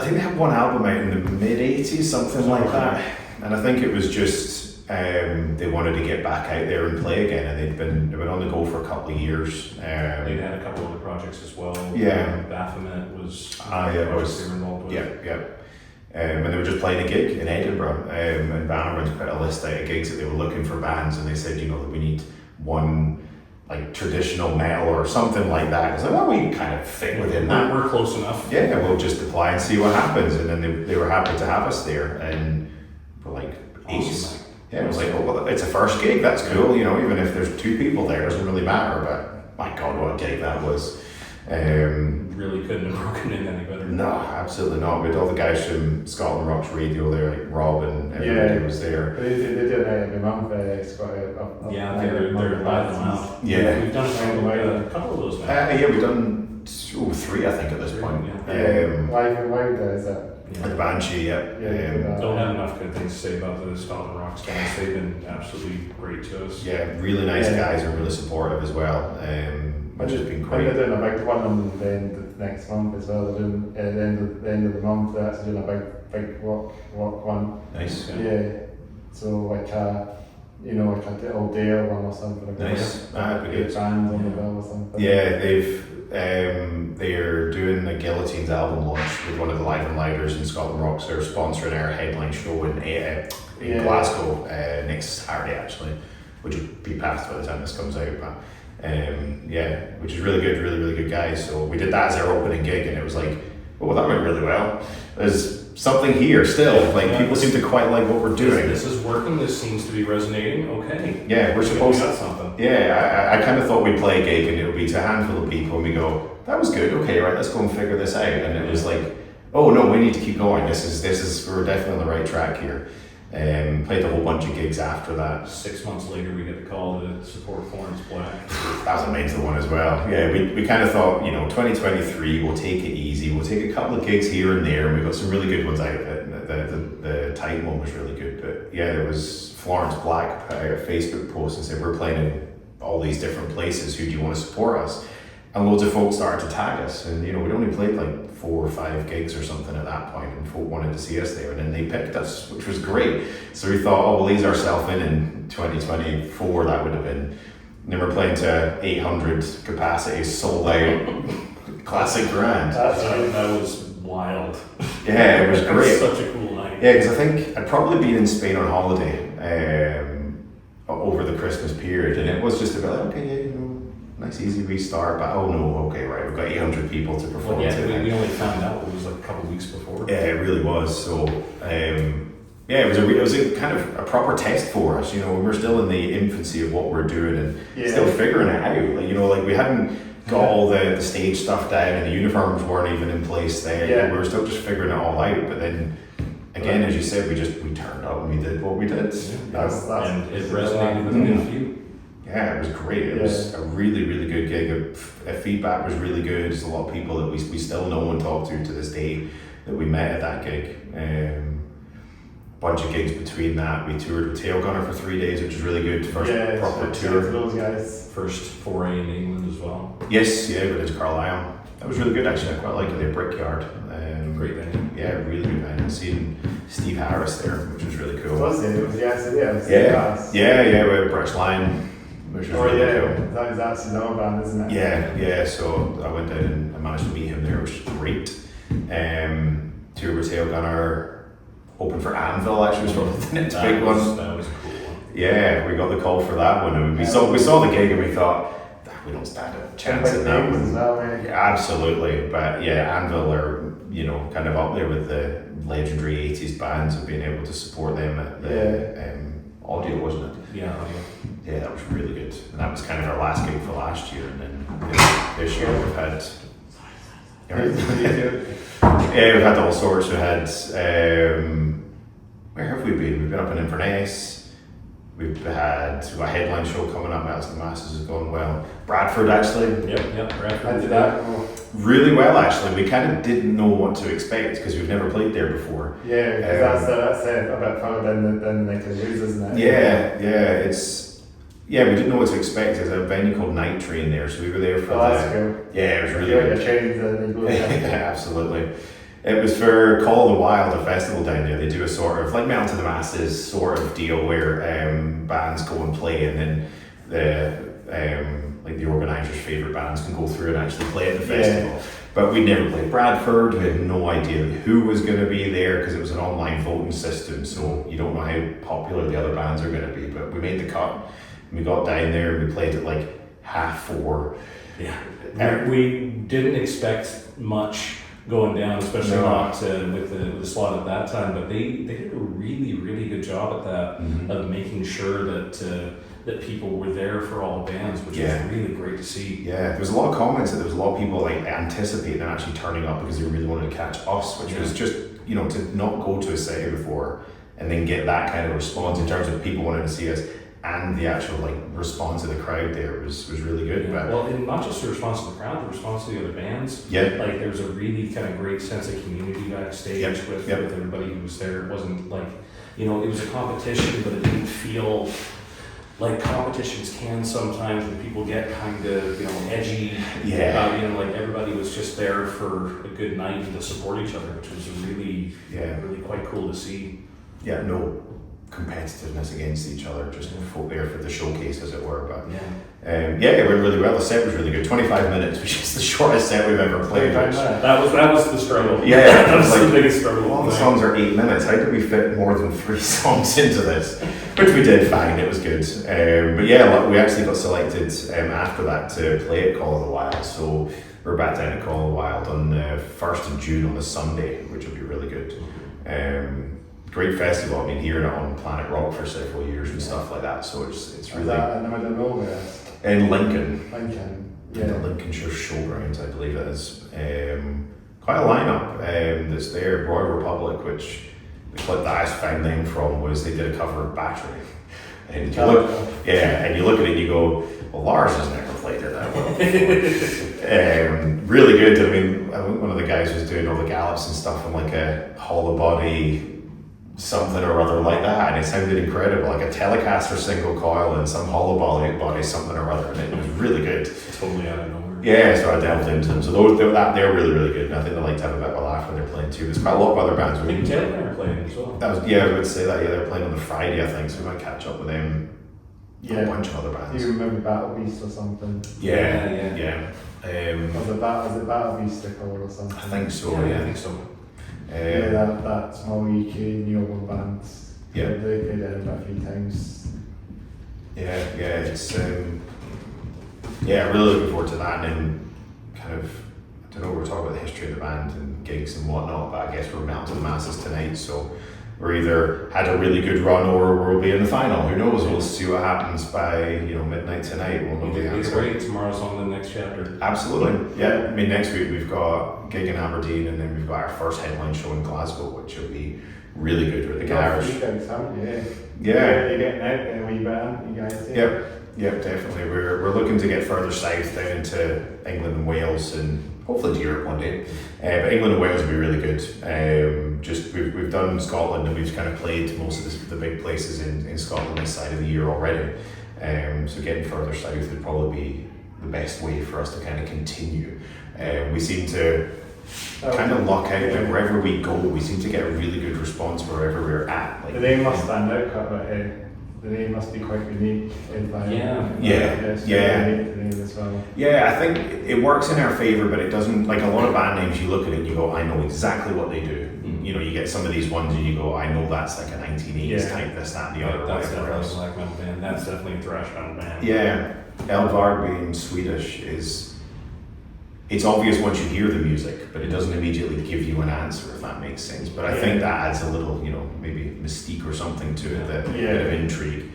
think they had one album out in the mid-80s, something like that. And I think it was just, they wanted to get back out there and play again, and they'd been on the go for a couple of years. They'd had a couple other projects as well. Yeah. Baphomet was... it was. They were involved with. Yeah. And they were just playing a gig in Edinburgh, and Barrowlands put a list out of gigs that they were looking for bands, and they said, that we need one like traditional metal or something like that. I was like, well, we kind of fit within that. We're close enough. Yeah, we'll just apply and see what happens. And then they were happy to have us there, and we're like, awesome. Yeah, it was like, well, it's a first gig, that's cool, even if there's 2 people there, it doesn't really matter, but my God, what a gig that was. Really couldn't have broken in any better. No, absolutely not. We had all the guys from Scotland Rocks Radio there, like Rob and everybody was there. They did it every month. They're live now. Yeah. We've done a couple of those now. We've done 3, I think, at this point. Live and Wild, is it? At the Banshee, don't have enough good things to say about the Scotland Rocks guys. They've been absolutely great to us. Yeah, really nice guys and really supportive as well. Which has been great. They're doing a big one on the next month as well. They're doing at the end of the month. They're actually doing a big rock one. Nice. Yeah. So like you know, like a little dare one or something. Like Nice. That'd be good. Bands on the bill or something. Yeah, they're doing the Guillotines album launch with one of the Live and Louders in Scotland Rocks. They're sponsoring our headline show in Glasgow next Saturday actually, which will be past by the time this comes out. But yeah, which is really good, really good guys. So we did that as our opening gig, and it was like, oh, that went really well. There's something here still. Like people seem to quite like what we're doing. This is working. This seems to be resonating. Okay. Yeah, we're supposed to. Something. Yeah, I kind of thought we'd play a gig and it would be to a handful of people, and we go, that was good. Okay, right, let's go and figure this out. And it was like, oh no, we need to keep going. This is we're definitely on the right track here. Played a whole bunch of gigs after that. 6 months later, we get the call to support Florence Black. That was a mental one as well. Yeah, we kind of thought, 2023, we'll take it easy. We'll take a couple of gigs here and there, and we got some really good ones out of it. The Titan one was really good, but yeah, there was Florence Black put out a Facebook post and said, we're playing in all these different places. Who do you want to support us? And loads of folks started to tag us, and we'd only played like 4 or 5 gigs or something at that point, and folk wanted to see us there, and then they picked us, which was great. So we thought, oh, we'll ease ourselves in 2024. That would have been. And then we're playing to 800 capacity, sold out, classic grand. That was wild. Yeah, it was great. Such a cool night. Yeah, because I think I'd probably been in Spain on holiday over the Christmas period, and it was just a bit like, okay, yeah, nice easy restart, but oh no, okay, right, we've got 800 people to perform to. We only found out it was like a couple of weeks before. Yeah, it really was. So, yeah, it was a kind of a proper test for us. We're still in the infancy of what we're doing and still figuring it out. Like we hadn't got all the stage stuff down, and the uniforms weren't even in place there. Yeah. We were still just figuring it all out. But then, again, as you said, we turned up and we did what we did. Yeah. And it resonated with a few. Yeah, it was great. It was a really, really good gig. Feedback was really good. There's a lot of people that we still know and talk to this day that we met at that gig. Bunch of gigs between that. We toured with Tail Gunner for 3 days, which was really good. First proper tour. Those guys. First foray in England as well. Yes, yeah, we went to Carlisle. That was really good actually. I quite liked it. The Brickyard. Great venue. Yeah, really good venue. Seeing Steve Harris there, which was really cool. Was it? Yeah, we had British Line. Which was really cool. That was actually another band, isn't it? Yeah. So I went down and I managed to meet him there, which was great. Tour with Tail Gunner, hoping for Anvil actually was probably the next big one. That was a cool one. Yeah, we got the call for that one, and we saw the gig, and we thought, we don't stand a chance at that one. Yeah, absolutely, but yeah, Anvil are kind of up there with the legendary 80s bands, and being able to support them at the audio, wasn't it? Yeah, audio. Yeah, that was really good. And that was kind of our last gig for last year, and then this year we've had. Yeah, we've had all sorts. We had. Where have we been? We've been up in Inverness. We've had a headline show coming up. Mouse of the Masses has gone well. Bradford actually. Yep. Bradford. How did that go? Really well actually. We kind of didn't know what to expect because we've never played there before. Yeah, because that's a bit further than they can lose, isn't it? Yeah, we didn't know what to expect. There's a venue called Night Train there, so we were there for that's cool. Yeah, it was really good. Yeah, absolutely. It was for Call of the Wild, a festival down there. They do a sort of like Metal to the Masses sort of deal where bands go and play, and then the organisers' favourite bands can go through and actually play at the festival. Yeah. But we'd never played Bradford. We had no idea who was going to be there because it was an online voting system, so you don't know how popular the other bands are going to be. But we made the cut. We got down there and we played at like 4:30. Yeah, we didn't expect much going down, especially not with the slot at that time. But they did a really, really good job at that of making sure that people were there for all bands, which was really great to see. Yeah, there was a lot of comments that there was a lot of people like anticipating and actually turning up because they really wanted to catch us, which was just to not go to a city before and then get that kind of response in terms of people wanting to see us. And the actual response of the crowd there was really good. Yeah. Well, and not just the response of the crowd, the response to the other bands. Yeah. There was a really kind of great sense of community backstage with everybody who was there. It wasn't it was a competition, but it didn't feel like competitions can sometimes when people get kind of, edgy. Yeah. Like everybody was just there for a good night and to support each other, which was really quite cool to see. Yeah, no competitiveness against each other, just folk there for the showcase, as it were. But it went really well. The set was really good. 25 minutes, which is the shortest set we've ever played. That was the struggle. Yeah, that was the biggest struggle. All the songs are 8 minutes. How did we fit more than 3 songs into this? Which we did fine. It was good. We actually got selected after that to play at Call of the Wild. So we're back down at Call of the Wild on the 1st of June on the Sunday, which will be really good. Great festival. I've been hearing it on Planet Rock for several years and stuff like that. So it's really. In Lincoln. Yeah. The Lincolnshire Showgrounds, I believe it is. Quite a lineup that's there. Royal Republic, which the clip that I found them from was they did a cover of Battery. And you look at it and you go, well, Lars has never played it that well before. Really good. I mean, one of the guys was doing all the gallops and stuff on like a hollow body something or other like that, and it sounded incredible, like a Telecaster single coil and some hollow body something or other, and it was really good. Totally out of nowhere. Yeah, so I delved into them. So they're really, really good, and I think they like to have a bit of a laugh when they're playing too. There's quite a lot of other bands. I think Kerrang are playing as well. I was about to say that. Yeah, they're playing on the Friday, I think. So we might catch up with them. Yeah. A bunch of other bands. Do you remember Battle Beast or something? Yeah. Was it Battle Beast they called or something? I think so. I Yeah. think so. That small UK New York band. Yeah. They played Edinburgh a few times. It's really looking forward to that, and then kind of, I don't know, we're talking about the history of the band and gigs and whatnot, but I guess we're out to the masses tonight, so we're either had a really good run or we'll be in the final. Who knows? We'll see what happens by midnight tonight. We'll know the answer. Great. Tomorrow's on the next chapter. Absolutely. Yeah. I mean, next week we've got a gig in Aberdeen, and then we've got our first headline show in Glasgow, which will be really good with the garage. Yeah. You're getting out there a wee bit, you guys. Yep, definitely. We're looking to get further south down into England and Wales, and hopefully to Europe one day. But England and Wales will be really good. We've done Scotland, and we've kind of played most of the big places in Scotland this side of the year already. So getting further south would probably be the best way for us to kind of continue. We seem to kind of luck out that wherever we go, we seem to get a really good response wherever we're at. Like, the name must stand out quite a bit. The name must be quite unique. Yeah, I think it works in our favour, but it doesn't, like a lot of band names, you look at it and you go, I know exactly what they do. Mm-hmm. You get some of these ones and you go, I know that's like a 1980s type, this, that, and the other. That's definitely a black metal band. That's definitely a thrash metal band. Yeah, Eld Varg being Swedish it's obvious once you hear the music, but it doesn't immediately give you an answer, if that makes sense. But I think that adds a little, maybe mystique or something to it, a bit of intrigue.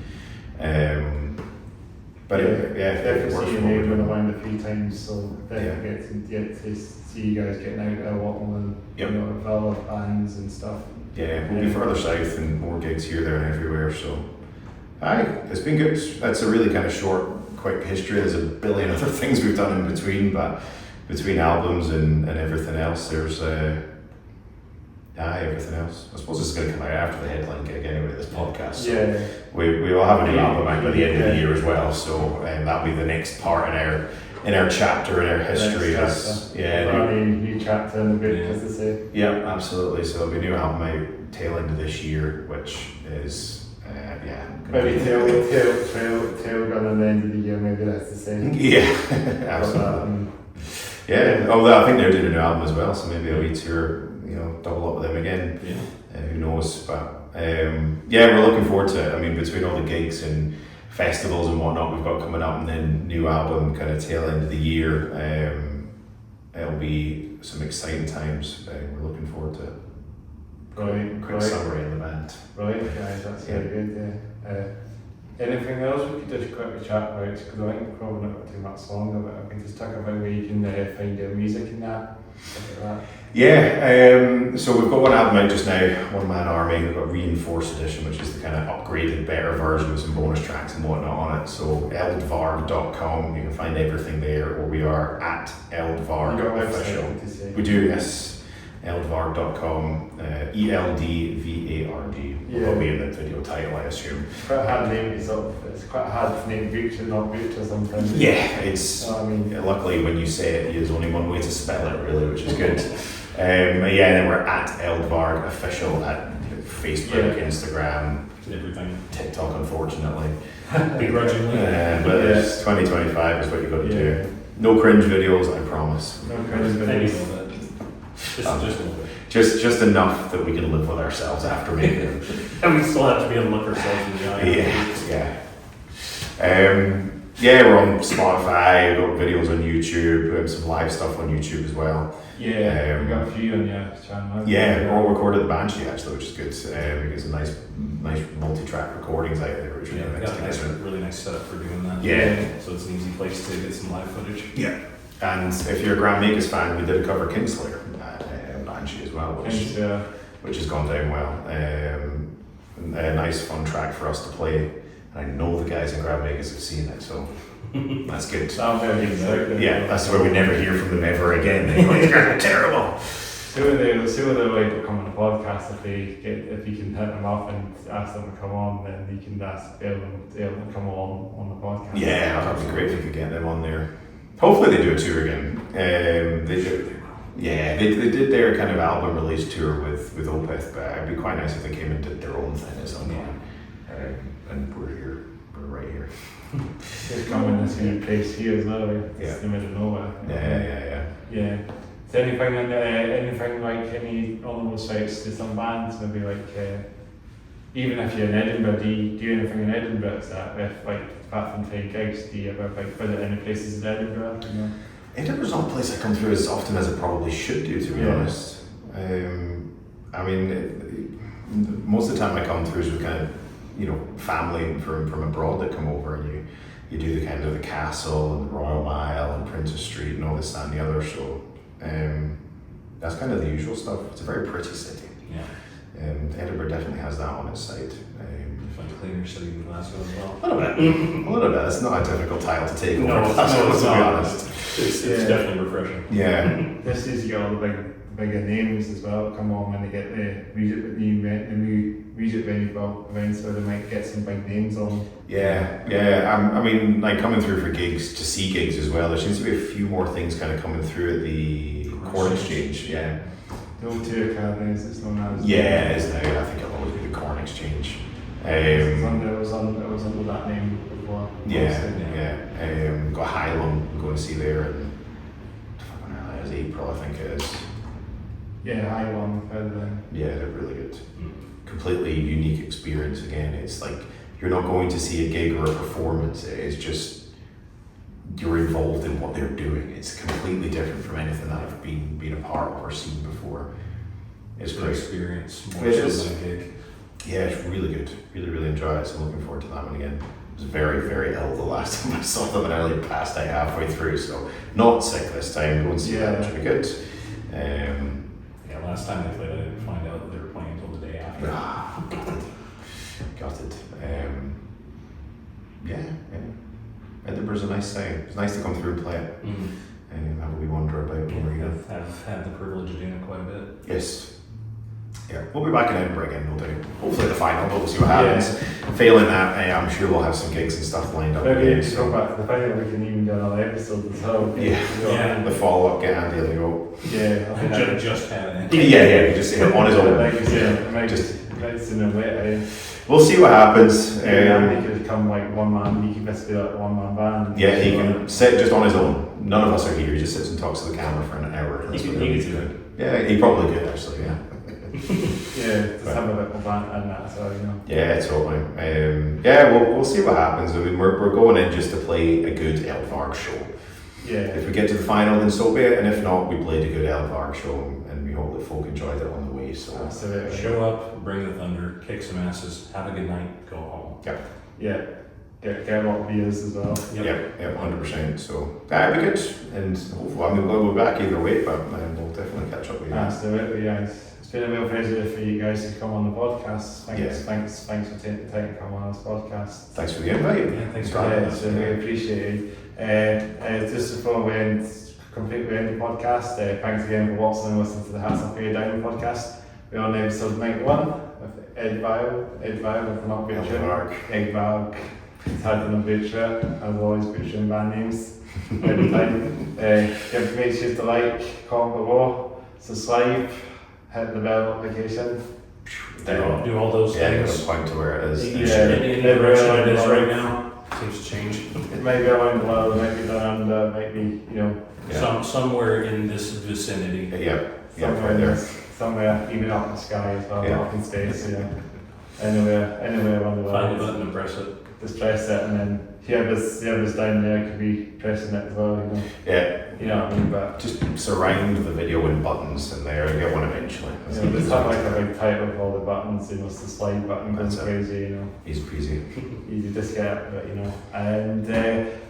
But definitely see your name going around a few times, so definitely get to see you guys getting out a lot more than fellow bands and stuff. Yeah, we'll be further south and more gigs here, there, and everywhere. So, it's been good. That's a really kind of short, quick history. There's a billion other things we've done in between, but between albums and everything else, there's everything else. I suppose this is going to come out after the headline gig anyway, this podcast. So we will have a new album out by the end of the year as well. So that'll be the next part in our chapter, in our history. New chapter in a bit, as they say. Yeah, absolutely. So there'll be a new album out tail end of this year, which is maybe tail gun at the end of the year. Maybe that's the same. Yeah, absolutely. Although I think they're doing a new album as well, so maybe I'll be tour, double up with them again. Yeah. Who knows? But we're looking forward to it. I mean, between all the gigs and festivals and whatnot we've got coming up, and then new album kind of tail end of the year, it'll be some exciting times. We're looking forward to it. Quick summary of the band. Right, guys, that's very good. Anything else we could just quickly chat about? Because I think we're probably not got too much longer, but I can just talk about where you can find your music and that. Stuff like that. Yeah, so we've got one album out just now, One Man Army. We've got Reinforced Edition, which is the kind of upgraded, better version with some bonus tracks and whatnot on it. So eldvarg.com, you can find everything there, or we are at Eld Varg Official. Website, we do, yes. eldvarg.com, ELDVARG. Will be in the video title, I assume. It's quite a hard name. It's quite hard to name Butcher, not Butcher sometimes. Yeah, it's. I mean, luckily, when you say it, there's only one way to spell it, really, which is good. And then we're at Eld Varg Official at Facebook, Instagram, everything. TikTok, unfortunately. Begrudgingly. But it's 2025 is what you got to do. No cringe videos, I promise. no cringe Maybe a videos. little bit. Just a little bit. Just enough that we can live with ourselves after making them. And we still have to be able to look ourselves in the eye. We're on Spotify, we've got videos on YouTube, we have some live stuff on YouTube as well. Yeah, we got a few on your channel. Yeah, all recorded at Banshee actually, which is good. We get some nice multi-track recordings out there, which Yeah, we got a really nice setup for doing that. Yeah. So it's an easy place to get some live footage. Yeah. And if you're a Grand Makers fan, we did a cover Kingslayer at Banshee as well, which has gone down well. A nice fun track for us to play. And I know the guys in Grand Makers have seen it, so that's good. Yeah, that's where we never hear from them ever again. They go, "These guys are terrible." See what they like to come on the podcast if you can hit them up and ask them to come on, then you can ask them to come on the podcast. Yeah, that'd be great if we could get them on there. Hopefully they do a tour again. They do. Yeah, they did their kind of album release tour with Opeth, but it'd be quite nice if they came and did their own thing at some point. And we're right here. They're coming this new place here as well. It's in the middle of nowhere. Yeah. Is there anything like any on those sites? There's some bands maybe like even if you're in Edinburgh, do you do anything in Edinburgh? Is that if like apart from playing gigs, do you ever like visit any places in Edinburgh? You know? Edinburgh's not a place I come through as often as it probably should do, to be honest. I mean, most of the time I come through is with kind of, family from abroad that come over, and you do the kind of the castle and the Royal Mile and Princess Street and all this, that and the other, so that's kind of the usual stuff. It's a very pretty city. Yeah. Edinburgh definitely has that on its site. Find a cleaner city than Glasgow as well. A little bit. It's not a difficult title to take over Glasgow, to be honest. It's definitely refreshing. Yeah. This is you got all the bigger names as well come on when they get the new music venue events, so they might get some big names on. Yeah. I mean, like coming through for gigs, to see gigs as well. There seems to be a few more things kind of coming through at the Corn Exchange. Yeah. The O2 Academy, it's known as. Yeah, it is now. I think it'll always be the Corn Exchange. It was under that name before. Got Highland going to see there, and it was April, I think it is. Yeah, Highland. Yeah, they're really good. Completely unique experience again. It's like you're not going to see a gig or a performance. It's just you're involved in what they're doing. It's completely different from anything that I've been a part of or seen before. It's Good great experience. More It so is. than a gig. Yeah, it's really good. Really enjoy it. So I'm looking forward to that one again. It was very, very ill the last time I saw them, and I only passed out halfway through. So not sick this time. Go and see that, which would be good. Last time they played, I didn't find out that they were playing until the day after. Got it. Edinburgh's a nice thing. It's nice to come through and play it. Have a wee wander about over here. I've had the privilege of doing it quite a bit. Yes. Yeah, we'll be back in Edinburgh again, no doubt. Hopefully the final, but we'll see what happens. Failing that, I'm sure we'll have some gigs and stuff lined up. Maybe if you go back to the final, we can even do another episode as well. Yeah. The follow-up, get Andy on the go. Yeah, I think Just had it. Yeah, just on his own. Like you said, it might just in a way. We'll see what happens. Andy could become like one man. He could just be like one man band. Yeah, he can sit just on his own. None of us are here. He just sits and talks to the camera for an hour. He could do it. Yeah, he probably could actually. Yeah. Just have a little band and that, so Yeah, totally. We'll see what happens. I mean, we're going in just to play a good Eld Varg show. Yeah. If we get to the final, then so be it. And if not, we played a good Eld Varg show, and we hope that folk enjoyed it on the way. So absolutely. Show up, bring the thunder, kick some asses, have a good night, go home. Yep. Yeah. Get a lot of beers as well. Yep, 100%. So that'd be good. And hopefully, we'll be back either way, but we'll definitely catch up with you. Absolutely, It's been a real pleasure for you guys to come on the podcast. Thanks for taking the time to come on this podcast. Thanks for the invite. Yeah, thanks for having us. It's really appreciated. Just before we end, completely end the podcast. Thanks again for watching and listening to the Hats Up Here Down podcast. We're on episode 91 with Eld Varg, if I'm not butchering. Eld Varg. It's hard to not butcher it, as always butchering band names every time. Make sure to like, comment below, subscribe, hit the bell notification. Do all those things. Point to where it is. Any direction it is right now seems to change. It might be around the world, it might be down under, it might be, Somewhere in this vicinity. somewhere even up in the sky as well, up in space, anywhere around the world. Find the button and press it. Just press it, and then whoever's down there could be pressing it as well, You know what I mean? But just surround the video with buttons, and there you get one eventually. just have like a big title with all the buttons, it's the slide button goes crazy, Easy peasy. Easy to just get it, but And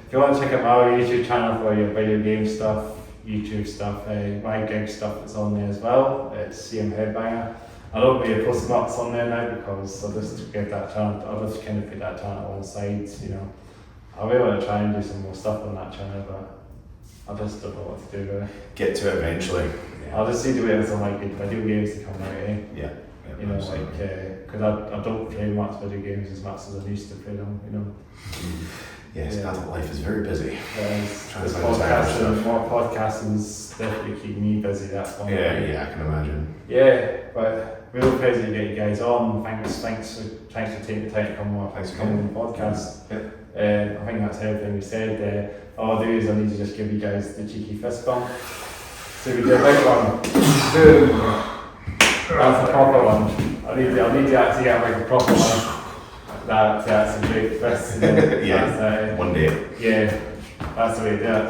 if you want to check out my YouTube channel for your video game stuff, YouTube stuff, my gig stuff that's on there as well, it's CM Headbanger. I don't really post much on there now because I just get that channel, I just kind of put that channel on the side, I really want to try and do some more stuff on that channel, but I just don't know what to do with it. Get to it eventually. I'll just see the way it's on like good video games to come out, Yeah. Because I don't play much video games as much as I used to play them, Yes, adult life is very busy. More podcasting's definitely keeping me busy, that's one. Yeah, I can imagine. Yeah, but real pleasure to get you guys on. Thanks for taking the time to come on the podcast. I think that's everything we said. All I'll do is I need to just give you guys the cheeky fist bump. So we do a big one. Boom. That's a proper one. I need to actually get like a proper one. That's a big fist. One day. Yeah, that's the way to do it.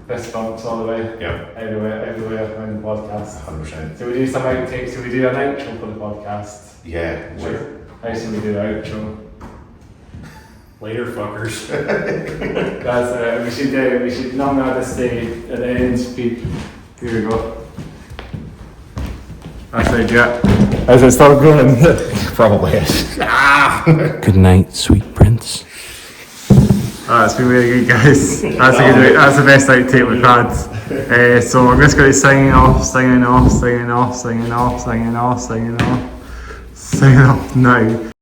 Fist bumps all the way. Yeah. Everywhere around the podcast. 100%. So we do some outtakes, so we do an outro for the podcast. Yeah, sure. How should we do the outro? Later, fuckers. That's we should normally have this stay at the end speak. Here we go. That's it, yeah. As it start going. Probably is. Good night, sweet prince. That's been really good, guys. That's the best outtake we've had. So I'm just going to be signing off now.